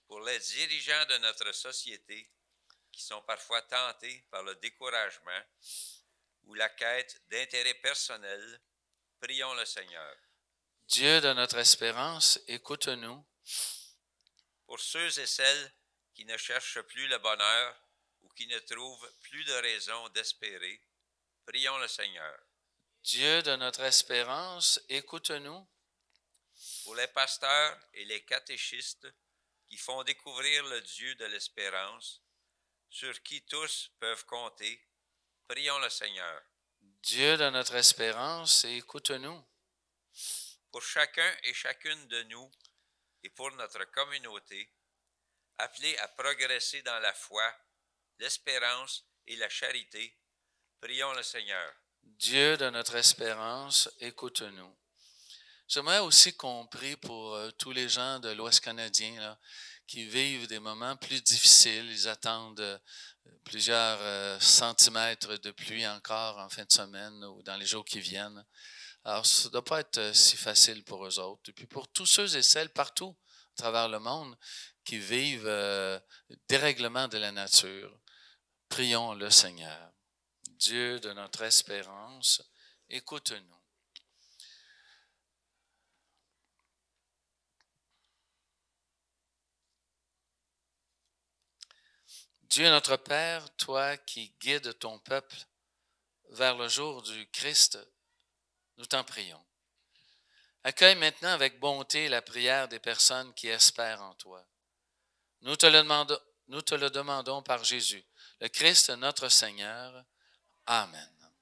Pour les dirigeants de notre société qui sont parfois tentés par le découragement ou la quête d'intérêt personnel, prions le Seigneur. Dieu de notre espérance, écoute-nous. Pour ceux et celles qui ne cherchent plus le bonheur ou qui ne trouvent plus de raison d'espérer, prions le Seigneur. Dieu de notre espérance, écoute-nous. Pour les pasteurs et les catéchistes qui font découvrir le Dieu de l'espérance, sur qui tous peuvent compter, prions le Seigneur. Dieu de notre espérance, écoute-nous. Pour chacun et chacune de nous et pour notre communauté, appelés à progresser dans la foi, l'espérance et la charité, prions le Seigneur. Dieu de notre espérance, écoute-nous. J'aimerais aussi qu'on prie pour tous les gens de l'Ouest canadien là, qui vivent des moments plus difficiles. Ils attendent plusieurs centimètres de pluie encore en fin de semaine ou dans les jours qui viennent. Alors, ça ne doit pas être si facile pour eux autres. Et puis pour tous ceux et celles partout à travers le monde qui vivent dérèglement de la nature, prions le Seigneur. Dieu de notre espérance, écoute-nous. Dieu notre Père, toi qui guides ton peuple vers le jour du Christ, nous t'en prions. Accueille maintenant avec bonté la prière des personnes qui espèrent en toi. Nous te le demandons par Jésus, le Christ notre Seigneur. Amen.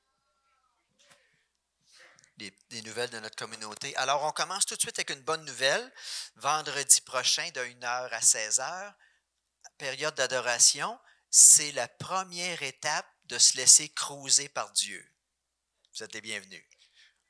Des nouvelles de notre communauté. Alors, on commence tout de suite avec une bonne nouvelle. Vendredi prochain, de 1h à 16h, période d'adoration, c'est la première étape de se laisser cruiser par Dieu. Vous êtes les bienvenus.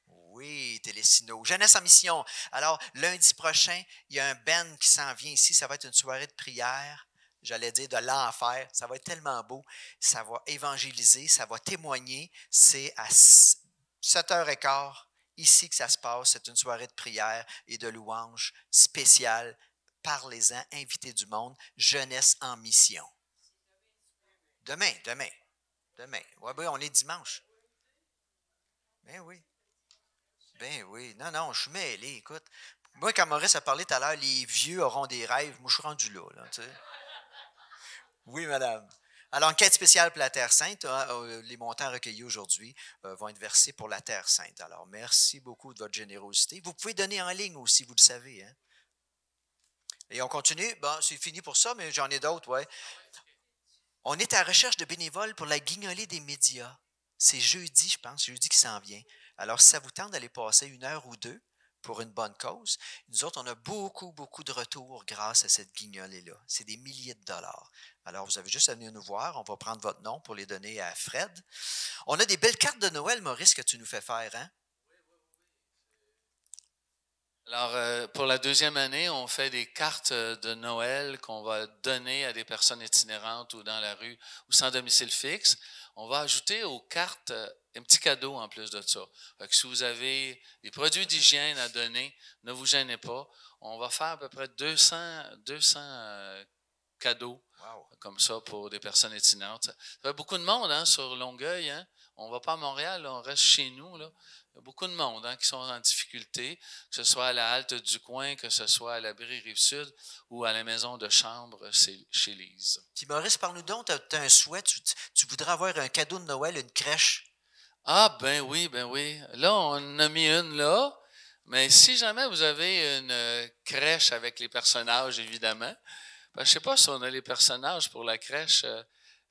Oui, Télésino. Jeunesse en mission. Alors, lundi prochain, il y a un band qui s'en vient ici. Ça va être une soirée de prière. J'allais dire de l'enfer. Ça va être tellement beau. Ça va évangéliser, ça va témoigner. C'est à 7h15, ici que ça se passe. C'est une soirée de prière et de louange spéciale. Parlez-en, invitez du monde. Jeunesse en mission. Demain. Oui, on est dimanche. Ben oui. Non, je suis mêlé, écoute. Moi, quand Maurice a parlé tout à l'heure, les vieux auront des rêves. Moi, je suis rendu là, tu sais. Oui, madame. Alors, enquête spéciale pour la Terre Sainte. Les montants recueillis aujourd'hui vont être versés pour la Terre Sainte. Alors, merci beaucoup de votre générosité. Vous pouvez donner en ligne aussi, vous le savez. Hein? Et on continue. Bon, c'est fini pour ça, mais j'en ai d'autres, ouais. On est à la recherche de bénévoles pour la guignolée des médias. C'est jeudi, je pense, jeudi qui s'en vient. Alors, si ça vous tente d'aller passer 1 heure ou 2 pour une bonne cause, nous autres, on a beaucoup de retours grâce à cette guignolée-là. C'est des milliers de dollars. Alors, vous avez juste à venir nous voir. On va prendre votre nom pour les donner à Fred. On a des belles cartes de Noël, Maurice, que tu nous fais faire, hein? Alors, pour la deuxième année, on fait des cartes de Noël qu'on va donner à des personnes itinérantes ou dans la rue ou sans domicile fixe. On va ajouter aux cartes un petit cadeau en plus de ça. Fait que si vous avez des produits d'hygiène à donner, ne vous gênez pas. On va faire à peu près 200 cadeaux comme ça pour des personnes itinérantes. Ça fait beaucoup de monde hein, sur Longueuil. Hein? On ne va pas à Montréal, là, on reste chez nous. Là. Il y a beaucoup de monde hein, qui sont en difficulté, que ce soit à la halte du coin, que ce soit à l'abri Rive-Sud ou à la maison de chambre chez Lise. Puis Maurice, parle-nous donc, tu as un souhait, tu voudrais avoir un cadeau de Noël, une crèche? Ah, ben oui. Là, on en a mis une là, mais si jamais vous avez une crèche avec les personnages, évidemment, ben, je ne sais pas si on a les personnages pour la crèche.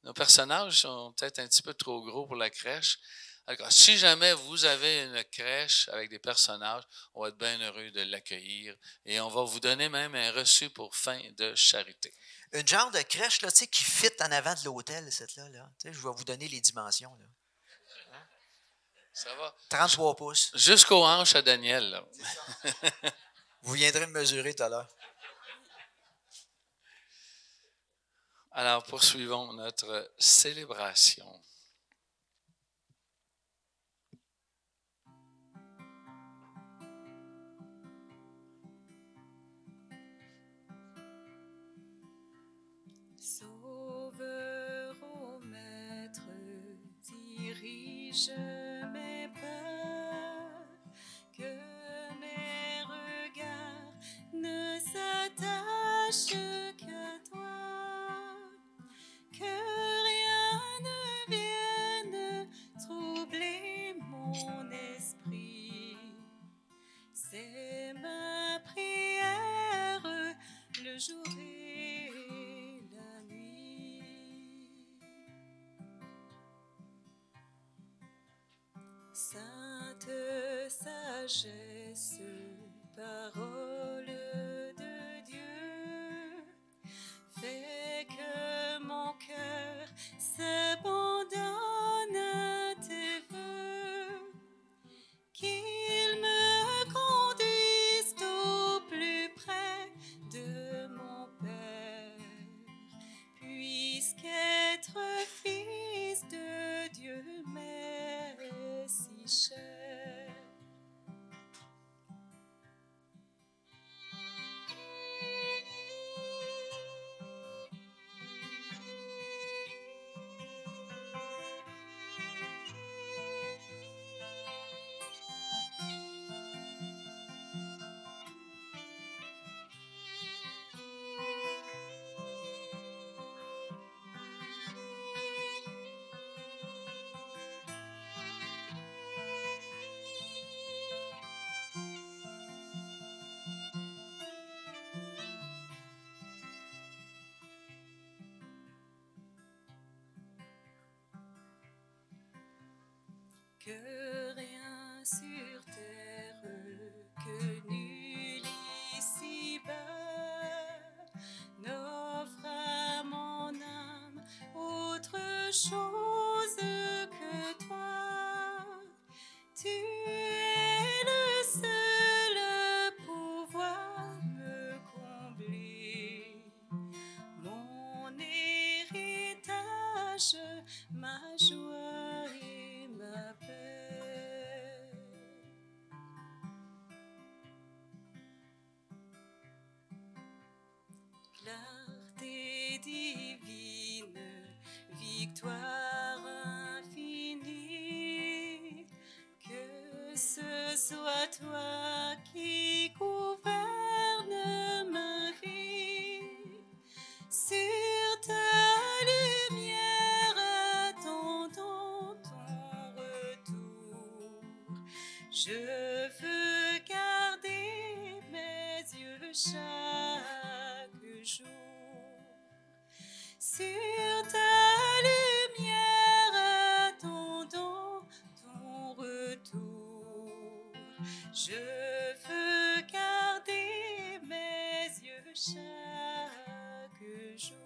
Nos personnages sont peut-être un petit peu trop gros pour la crèche. Alors, si jamais vous avez une crèche avec des personnages, on va être bien heureux de l'accueillir et on va vous donner même un reçu pour fin de charité. Une genre de crèche là, qui fit en avant de l'hôtel, cette-là. Là. Je vais vous donner les dimensions. Là. Hein? Ça va? 33 pouces. Jusqu'aux hanches à Daniel. Là. Vous viendrez me mesurer tout à l'heure. Alors, poursuivons notre célébration. Sauveur ô maître, dirige mes pas, que mes regards ne s'attachent qu'à toi, que rien ne vienne troubler mon esprit. jour et la nuit. Sainte sagesse, parole de Dieu, fais que mon cœur s'abandonne à tes voeux, qu'il me conduise au plus près de mon Père, puisqu'être fils de Dieu m'est si cher. Que rien sur terre, que nul ici-bas n'offre à mon âme autre chose que toi. Tu es le seul à pouvoir me combler, mon héritage, ma joie et ma paix. Clarté divine, victoire infinie, que ce soit toi qui gouverne ma vie. Sur ta lumière attendant ton retour, je veux garder mes yeux chaque jour. Sur ta lumière attendant ton retour, je veux garder mes yeux chaque jour.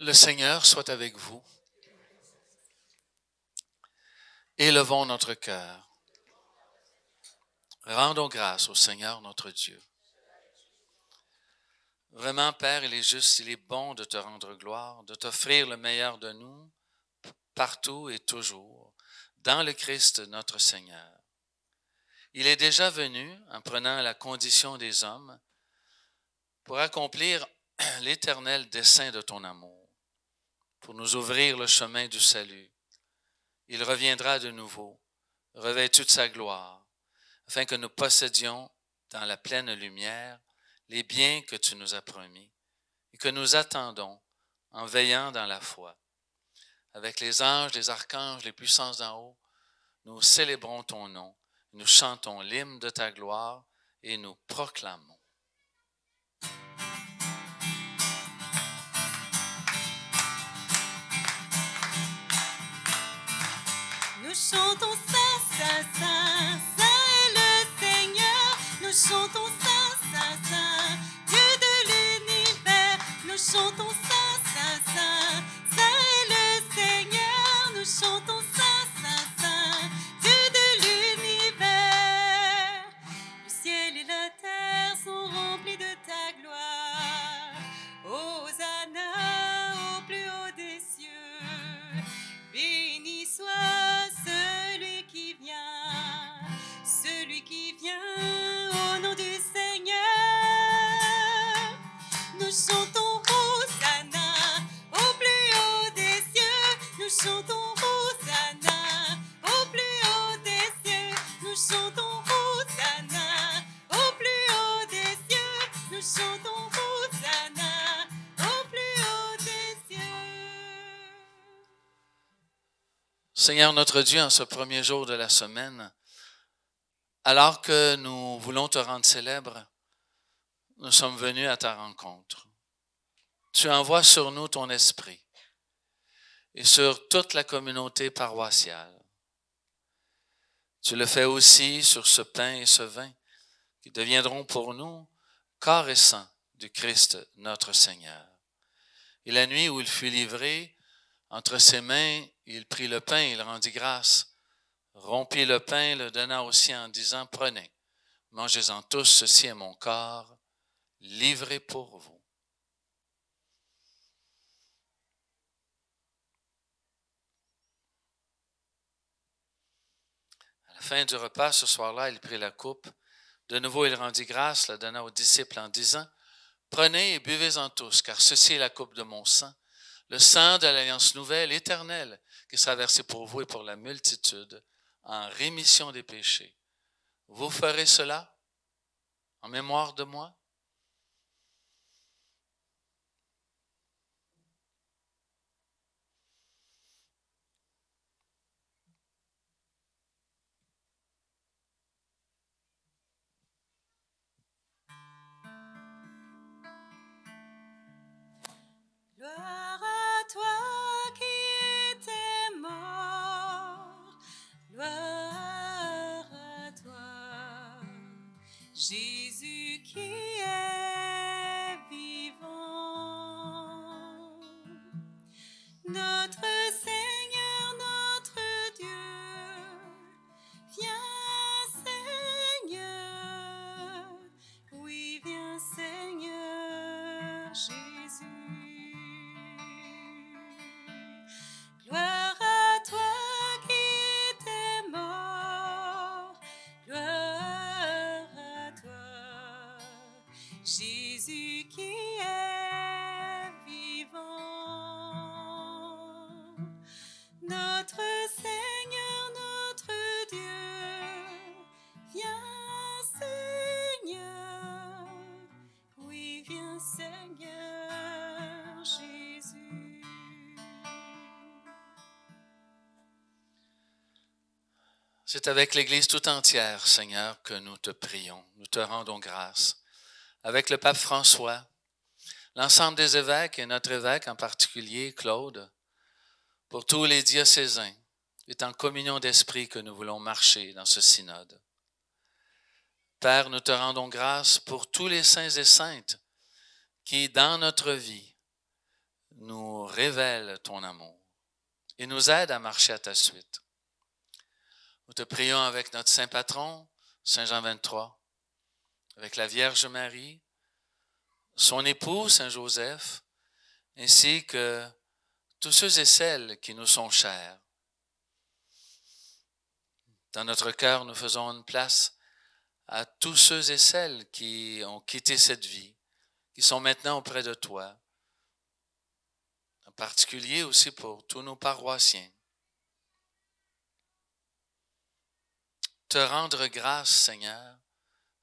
Le Seigneur soit avec vous. Élevons notre cœur. Rendons grâce au Seigneur notre Dieu. Vraiment, Père, il est juste, il est bon de te rendre gloire, de t'offrir le meilleur de nous, partout et toujours, dans le Christ notre Seigneur. Il est déjà venu en prenant la condition des hommes pour accomplir l'éternel dessein de ton amour, pour nous ouvrir le chemin du salut. Il reviendra de nouveau, revêtu de sa gloire, afin que nous possédions dans la pleine lumière les biens que tu nous as promis et que nous attendons en veillant dans la foi. Avec les anges, les archanges, les puissances d'en haut, nous célébrons ton nom, nous chantons l'hymne de ta gloire et nous proclamons. Nous chantons Saint, Saint, Saint, Saint est le Seigneur. Nous chantons Saint, Saint, Saint, Dieu de l'univers. Nous chantons Saint, Saint, Saint, Saint est le Seigneur. Nous chantons Saint, Saint, Saint, Dieu de l'univers. Le ciel et la terre sont remplis de ta gloire. Hosanna au plus haut des cieux. nous chantons Hosanna. Au plus haut des cieux, nous chantons Hosanna. Au plus haut des cieux, nous chantons Hosanna. Au plus haut des cieux, nous chantons Hosanna. Au plus haut des cieux. Seigneur notre Dieu, en ce premier jour de la semaine, alors que nous voulons te rendre célèbre, nous sommes venus à ta rencontre. Tu envoies sur nous ton esprit et sur toute la communauté paroissiale. Tu le fais aussi sur ce pain et ce vin qui deviendront pour nous corps et sang du Christ notre Seigneur. Et la nuit où il fut livré, entre ses mains, il prit le pain, il rendit grâce, rompit le pain, le donna aussi en disant, « Prenez, mangez-en tous, ceci est mon corps, livré pour vous. » À la fin du repas, ce soir-là, il prit la coupe. De nouveau, il rendit grâce, la donna aux disciples en disant, « Prenez et buvez-en tous, car ceci est la coupe de mon sang, le sang de l'alliance nouvelle, éternelle, qui sera versé pour vous et pour la multitude, en rémission des péchés. Vous ferez cela en mémoire de moi. » Gloire à toi qui étais mort, gloire à toi, Jésus qui est vivant. Notre Seigneur, notre Dieu, viens Seigneur, oui viens Seigneur Jésus. Gloire à toi qui étais mort, gloire à toi, Jésus qui est vivant. Notre Seigneur, notre Dieu, viens Seigneur, oui viens Seigneur Jésus. C'est avec l'Église tout entière, Seigneur, que nous te prions. Nous te rendons grâce. Avec le pape François, l'ensemble des évêques et notre évêque en particulier, Claude, pour tous les diocésains, c'est en communion d'esprit que nous voulons marcher dans ce synode. Père, nous te rendons grâce pour tous les saints et saintes qui, dans notre vie, nous révèlent ton amour et nous aident à marcher à ta suite. Nous te prions avec notre saint patron, Saint Jean XXIII, avec la Vierge Marie, son époux, Saint Joseph, ainsi que tous ceux et celles qui nous sont chers. Dans notre cœur, nous faisons une place à tous ceux et celles qui ont quitté cette vie, qui sont maintenant auprès de toi, en particulier aussi pour tous nos paroissiens. Te rendre grâce, Seigneur,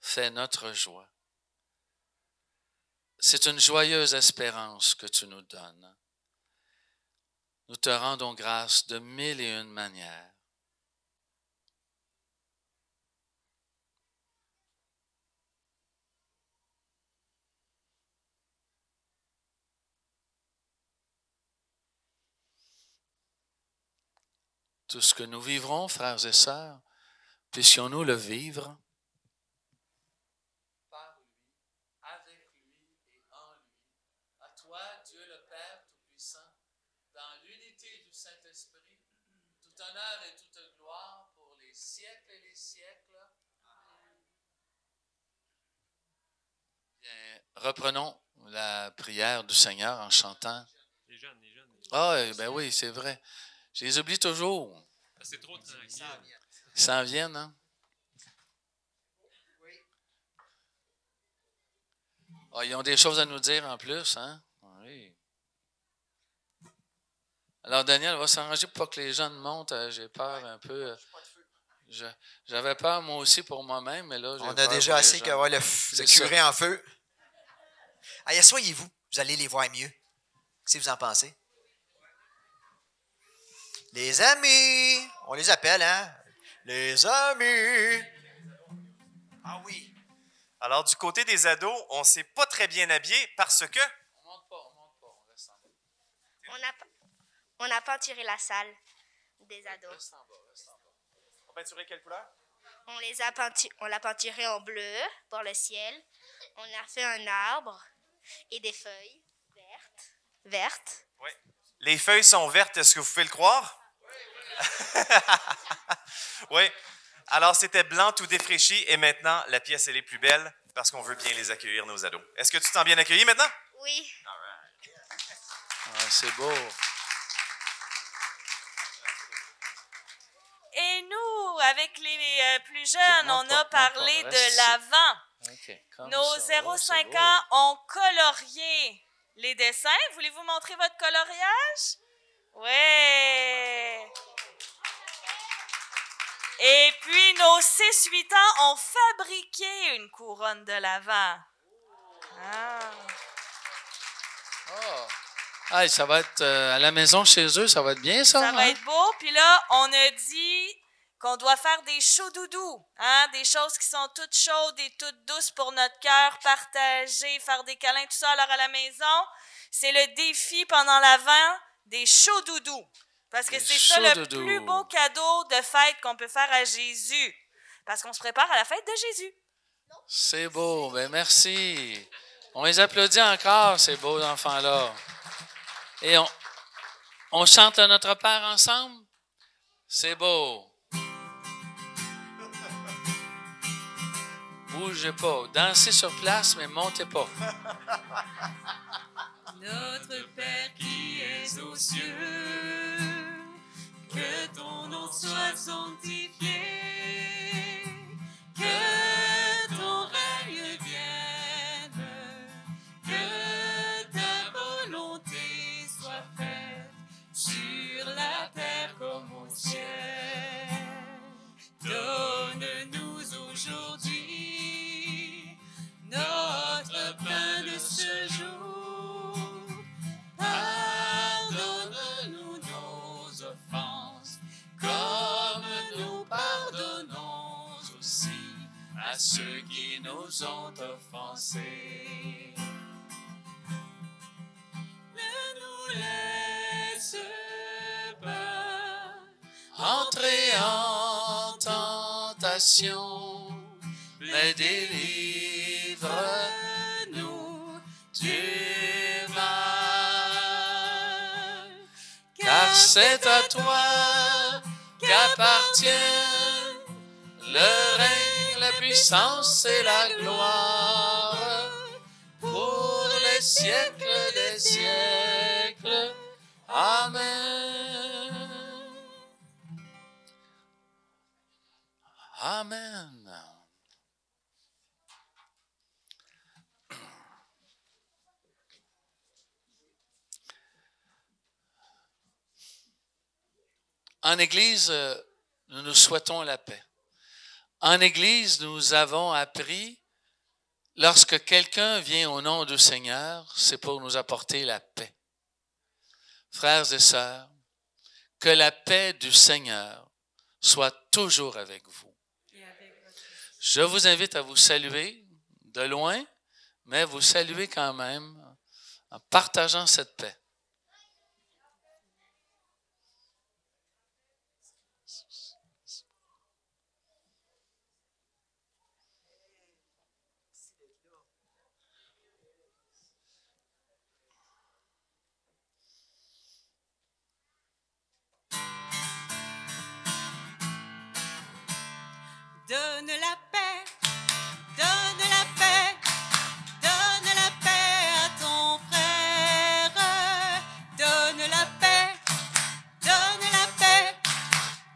fait notre joie. C'est une joyeuse espérance que tu nous donnes. Nous te rendons grâce de 1001 manières. Tout ce que nous vivrons, frères et sœurs, puissions-nous le vivre par lui, avec lui et en lui. À toi, Dieu le Père Tout-Puissant, dans l'unité du Saint-Esprit, tout honneur et toute gloire pour les siècles et les siècles. Amen. Bien, reprenons la prière du Seigneur en chantant. Les jeunes. Ah, ben oui, c'est vrai. Je les oublie toujours. C'est trop tranquille. Ils s'en viennent, hein? Ah, ils ont des choses à nous dire en plus, hein? Oui. Alors, Daniel va s'arranger pour pas que les jeunes montent. J'ai peur un peu. J'avais peur, moi aussi, pour moi-même, mais là, j'ai On peur a déjà pour les assez jeunes. que ouais, le C'est curé ça. en feu. Allez, asseyez-vous. Vous allez les voir mieux. Qu'est-ce que vous en pensez? Les amis! On les appelle, hein? Les amis! Ah oui. Alors, du côté des ados, on ne s'est pas très bien habillé parce que... On monte pas, on reste en bas. On n'a pas tiré la salle des ados. Reste en bas, reste en bas. On peinturait quelle couleur? On l'a peinturé en bleu pour le ciel. On a fait un arbre et des feuilles vertes. Oui. Les feuilles sont vertes, est-ce que vous pouvez le croire? Oui. Alors, c'était blanc tout défraîchi et maintenant, la pièce, elle est plus belle parce qu'on veut bien les accueillir, nos ados. Est-ce que tu te sens bien accueilli maintenant? Oui. Ah, c'est beau. Et nous, avec les plus jeunes, on a parlé de l'Avent. Okay, Nos ça. 0,5 ans ont colorié les dessins. Voulez-vous montrer votre coloriage? Oui. Et puis, nos 6-8 ans ont fabriqué une couronne de l'Avent. Ah. Oh. Ah, ça va être à la maison chez eux, ça va être bien, ça? Ça va hein? être beau. Puis là, on a dit qu'on doit faire des shows doudous, hein? Des choses qui sont toutes chaudes et toutes douces pour notre cœur, partager, faire des câlins, tout ça. Alors à la maison, c'est le défi pendant l'Avent des shows doudous. Parce que Des c'est ça le shows-doudous. plus beau cadeau de fête qu'on peut faire à Jésus. Parce qu'on se prépare à la fête de Jésus. C'est beau, ben merci. On les applaudit encore, ces beaux enfants-là. Et on chante à notre Père ensemble? C'est beau. Bougez pas. Dansez sur place, mais montez pas. Notre Père qui es aux cieux, que ton nom soit sanctifié, que ton règne vienne, que ta volonté soit faite sur la terre comme au ciel. Donne-nous aujourd'hui notre pain de ce jour. Pardonne-nous nos offenses, comme nous pardonnons aussi à ceux qui nous ont offensés. Ne nous laisse pas Entrez en tentation, mais délivre-nous du mal. Car c'est à toi qu'appartiennent le règne, la puissance et la gloire pour les siècles des siècles. Amen. Amen. En Église, nous nous souhaitons la paix. En Église, nous avons appris, lorsque quelqu'un vient au nom du Seigneur, c'est pour nous apporter la paix. Frères et sœurs, que la paix du Seigneur soit toujours avec vous. Je vous invite à vous saluer de loin, mais vous saluer quand même en partageant cette paix. Donne la paix, donne la paix, donne la paix à ton frère. Donne la paix, donne la paix,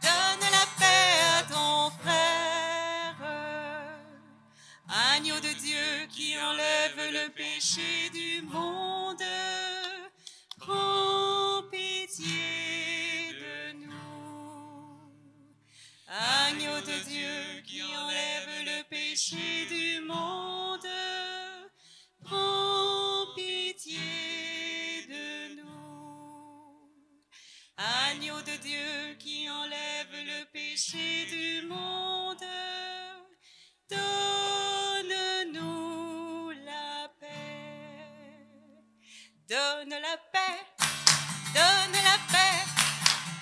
donne la paix à ton frère. Agneau de Dieu qui enlève le péché monde, prends pitié de nous. Agneau de Dieu qui enlève le péché du monde, prends pitié de nous. Agneau de Dieu qui enlève le péché du monde, donne-nous la paix. Donne la paix, donne la paix,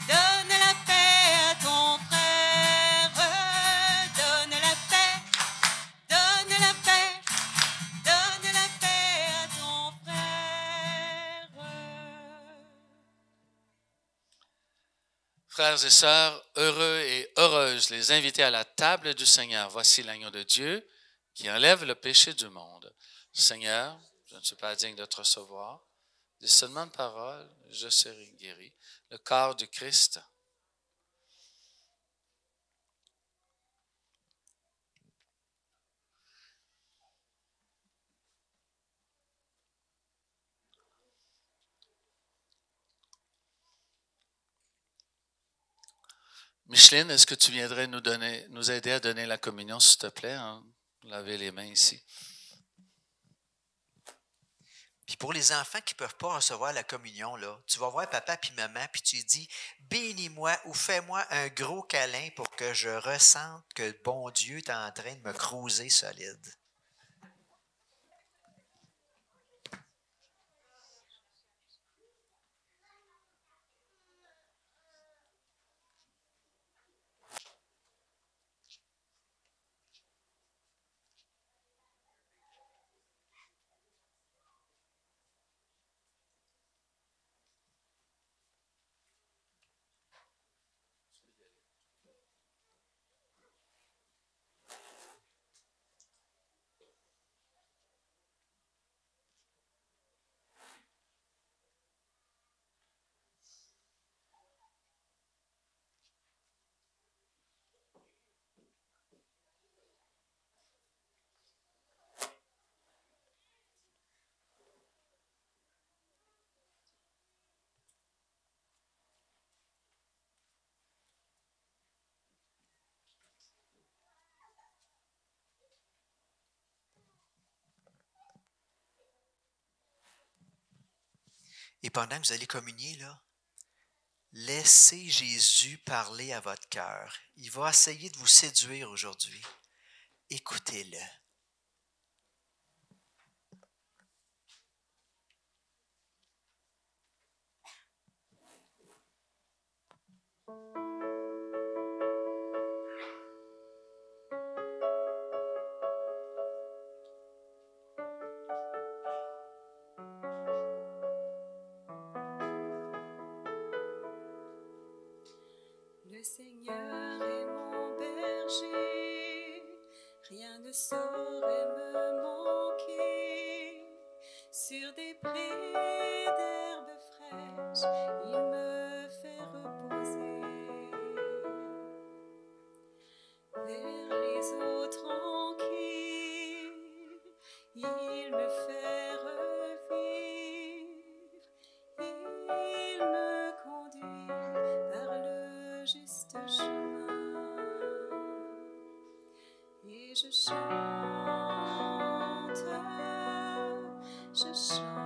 donne la paix à ton frère. Donne la paix, donne la paix, donne la paix à ton frère. Frères et sœurs, heureux et heureuses les invités à la table du Seigneur. Voici l'agneau de Dieu qui enlève le péché du monde. Seigneur, je ne suis pas digne de te recevoir. Dis seulement une parole, je serai guéri. Le corps du Christ. Micheline, est-ce que tu viendrais nous aider à donner la communion, s'il te plaît? Hein? Laver les mains ici. Puis pour les enfants qui ne peuvent pas recevoir la communion, là, tu vas voir papa puis maman, puis tu dis « Bénis-moi ou fais-moi un gros câlin pour que je ressente que le bon Dieu est en train de me creuser solide. » Et pendant que vous allez communier, là, laissez Jésus parler à votre cœur. Il va essayer de vous séduire aujourd'hui. Écoutez-le. Le Seigneur est mon berger, rien ne saurait me manquer. Sur des prés d'herbes fraîches, il me fait reposer. Vers les eaux tranquilles, il me fait revivre. Il me conduit vers le juste chemin. Et je chante, je chante.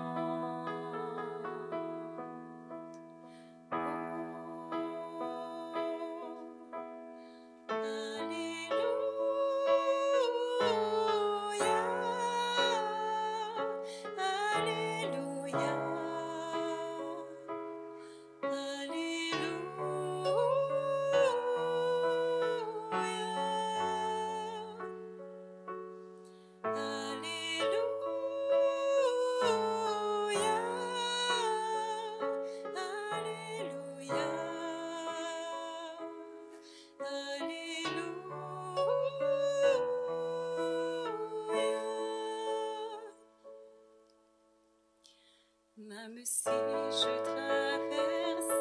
Même si je traversais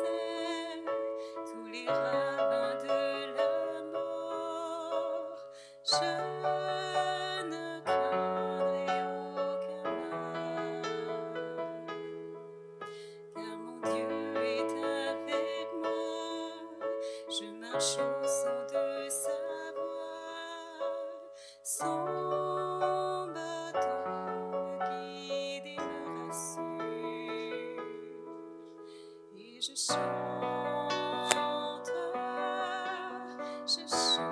tous les ravins de la mort, je ne craindrai aucun mal. leur chanson de savoir, son bâton me guide et me rassure, et je chante, je chante.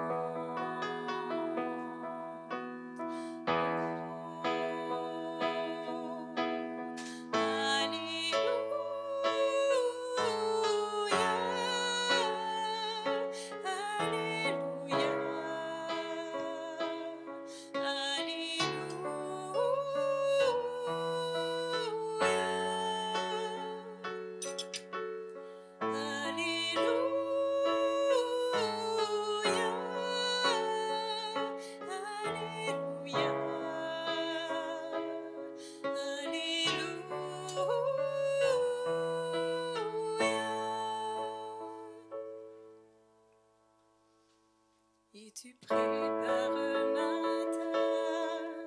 Et tu prépares ma table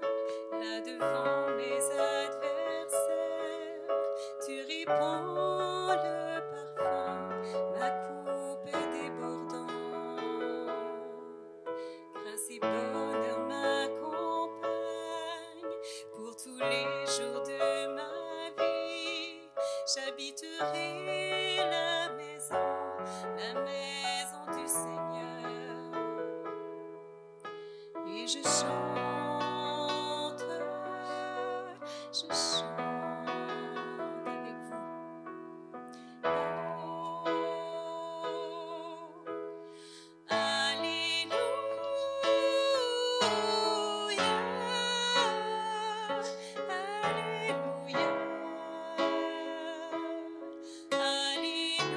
là devant mes adversaires. Tu répands le parfum, ma coupe est débordante. Grâce et bonheur m'accompagnent pour tous les jours de ma vie. J'habiterai la maison du Seigneur. Et je chante avec vous. Alléluia, Alléluia,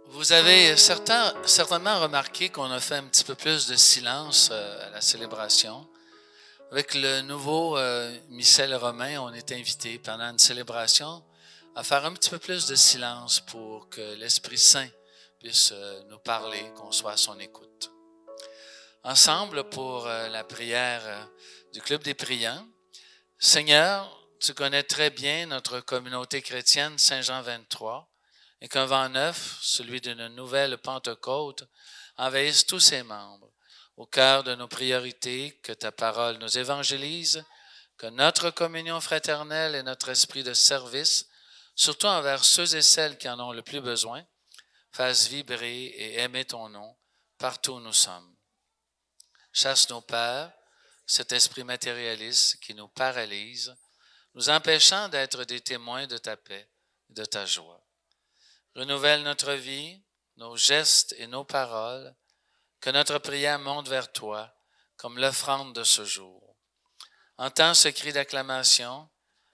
Vous avez certainement remarqué qu'on a fait un petit peu plus de silence à la célébration. Avec le nouveau missel romain, on est invité pendant une célébration à faire un petit peu plus de silence pour que l'Esprit Saint puisse nous parler, qu'on soit à son écoute. Ensemble, pour la prière du Club des priants, Seigneur, tu connais très bien notre communauté chrétienne Saint-Jean 23 et qu'un vent neuf, celui d'une nouvelle Pentecôte, envahisse tous ses membres. Au cœur de nos priorités, que ta parole nous évangélise, que notre communion fraternelle et notre esprit de service, surtout envers ceux et celles qui en ont le plus besoin, fassent vibrer et aimer ton nom partout où nous sommes. Chasse nos peurs, cet esprit matérialiste qui nous paralyse, nous empêchant d'être des témoins de ta paix et de ta joie. Renouvelle notre vie, nos gestes et nos paroles, que notre prière monte vers toi comme l'offrande de ce jour. Entends ce cri d'acclamation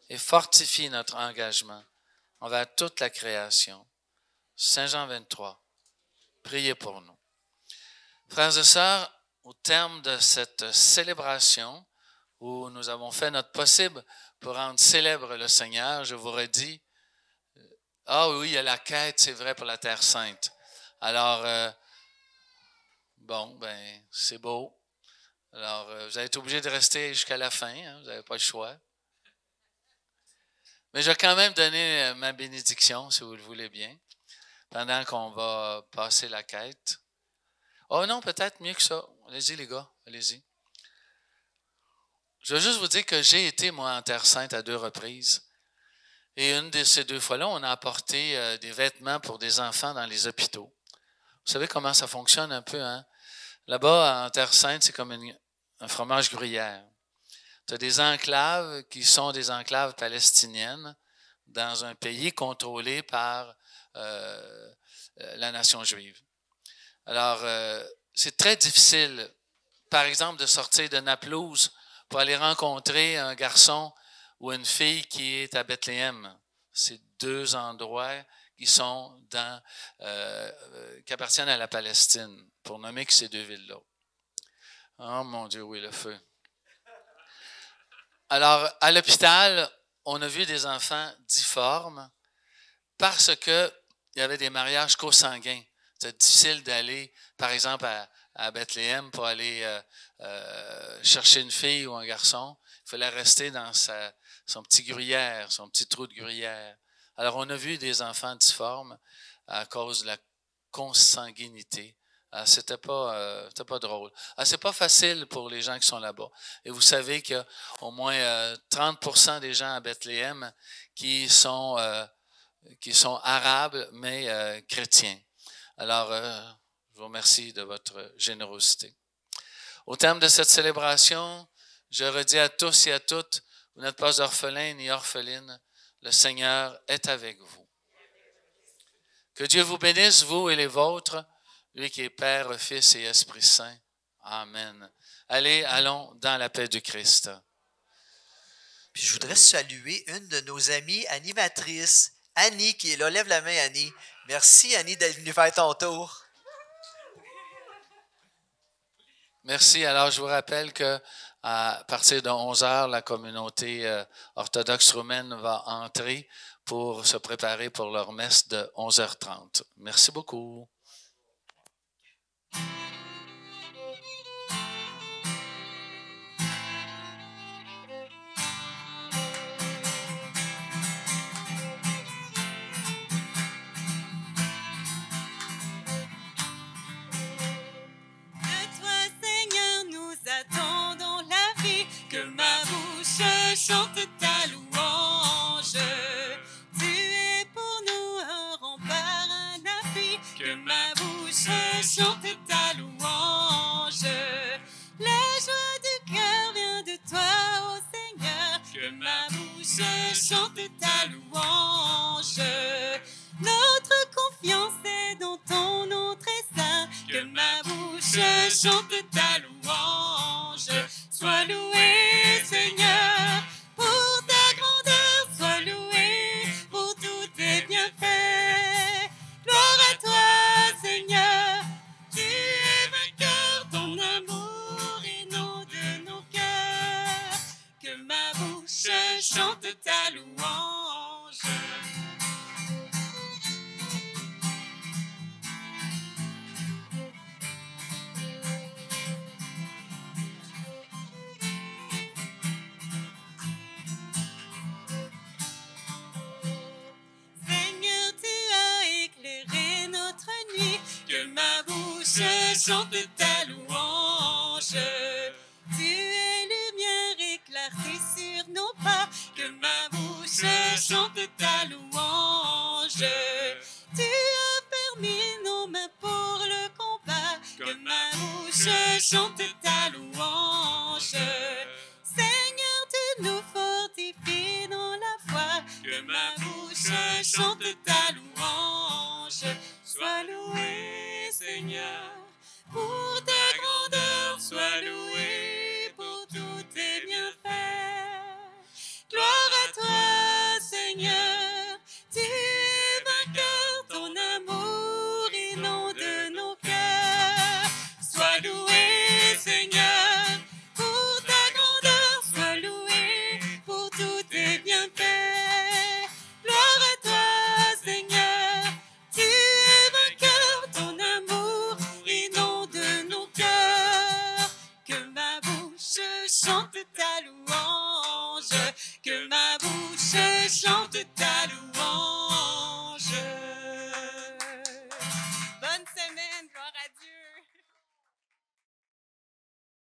et fortifie notre engagement envers toute la création. Saint Jean 23, priez pour nous. Frères et sœurs, au terme de cette célébration où nous avons fait notre possible pour rendre célèbre le Seigneur, je vous redis, ah oui, il y a la quête, c'est vrai, pour la Terre Sainte. Alors, c'est beau. Alors, vous allez être obligé de rester jusqu'à la fin, hein, vous n'avez pas le choix. Mais je vais quand même donner ma bénédiction, si vous le voulez bien, pendant qu'on va passer la quête. Oh non, peut-être mieux que ça. Allez-y, les gars, allez-y. Je veux juste vous dire que j'ai été, moi, en Terre Sainte à 2 reprises. Et une de ces 2 fois-là, on a apporté des vêtements pour des enfants dans les hôpitaux. Vous savez comment ça fonctionne un peu, hein? Là-bas, en Terre Sainte, c'est comme un fromage gruyère. Tu as des enclaves qui sont des enclaves palestiniennes dans un pays contrôlé par la nation juive. Alors, c'est très difficile, par exemple, de sortir de Naplouse pour aller rencontrer un garçon ou une fille qui est à Bethléem. C'est deux endroits qui sont qui appartiennent à la Palestine, pour nommer que ces deux villes-là. Oh mon Dieu, oui, le feu. Alors, à l'hôpital, on a vu des enfants difformes parce qu'il y avait des mariages co-sanguins. C'était difficile d'aller, par exemple, à Bethléem pour aller chercher une fille ou un garçon. Il fallait rester dans son petit gruyère, son petit trou de gruyère. Alors, on a vu des enfants difformes à cause de la consanguinité. C'était pas drôle. C'est pas facile pour les gens qui sont là-bas. Et vous savez qu'il y a au moins 30% des gens à Bethléem qui sont arabes, mais chrétiens. Alors, je vous remercie de votre générosité. Au terme de cette célébration, je redis à tous et à toutes, vous n'êtes pas orphelins ni orphelines, le Seigneur est avec vous. Que Dieu vous bénisse, vous et les vôtres, lui qui est Père, Fils et Esprit Saint. Amen. Allons dans la paix du Christ. Puis je voudrais saluer une de nos amies animatrices, Annie, qui est là. Lève la main, Annie. Merci, Annie, d'être venue faire ton tour. Merci. Alors, je vous rappelle que à partir de 11h, la communauté orthodoxe roumaine va entrer pour se préparer pour leur messe de 11h30. Merci beaucoup. Chante ta louange. Tu es pour nous un rempart, un appui. Que ma bouche chante ta louange. La joie du cœur vient de toi, ô Seigneur. Que ma bouche chante ta louange. Notre confiance est dans ton nom très saint. Que ma bouche chante ta louange. Sois loué, Seigneur, pour ta grandeur, sois loué pour tous tes bienfaits. Gloire à toi, Seigneur, tu es vainqueur, ton amour inonde nos cœurs. Que ma bouche chante ta louange. Chante ta louange. Tu es lumière éclaircie sur nos pas. Que ma bouche chante ta louange. Tu as permis nos mains pour le combat. Que ma bouche chante ta louange. Seigneur, tu nous fortifies dans la foi. Que ma bouche chante ta louange. Sois loué, Seigneur, pour ta grandeur, sois loué pour tous tes bienfaits. Gloire à toi, Seigneur, tu es vainqueur, ton amour inonde nos cœurs. Sois loué, Seigneur, pour ta grandeur, sois loué pour tous tes bienfaits. Gloire à toi, Seigneur, tu es vainqueur, ton amour inonde nos cœurs. Que ma bouche chante ta louange. Que ma bouche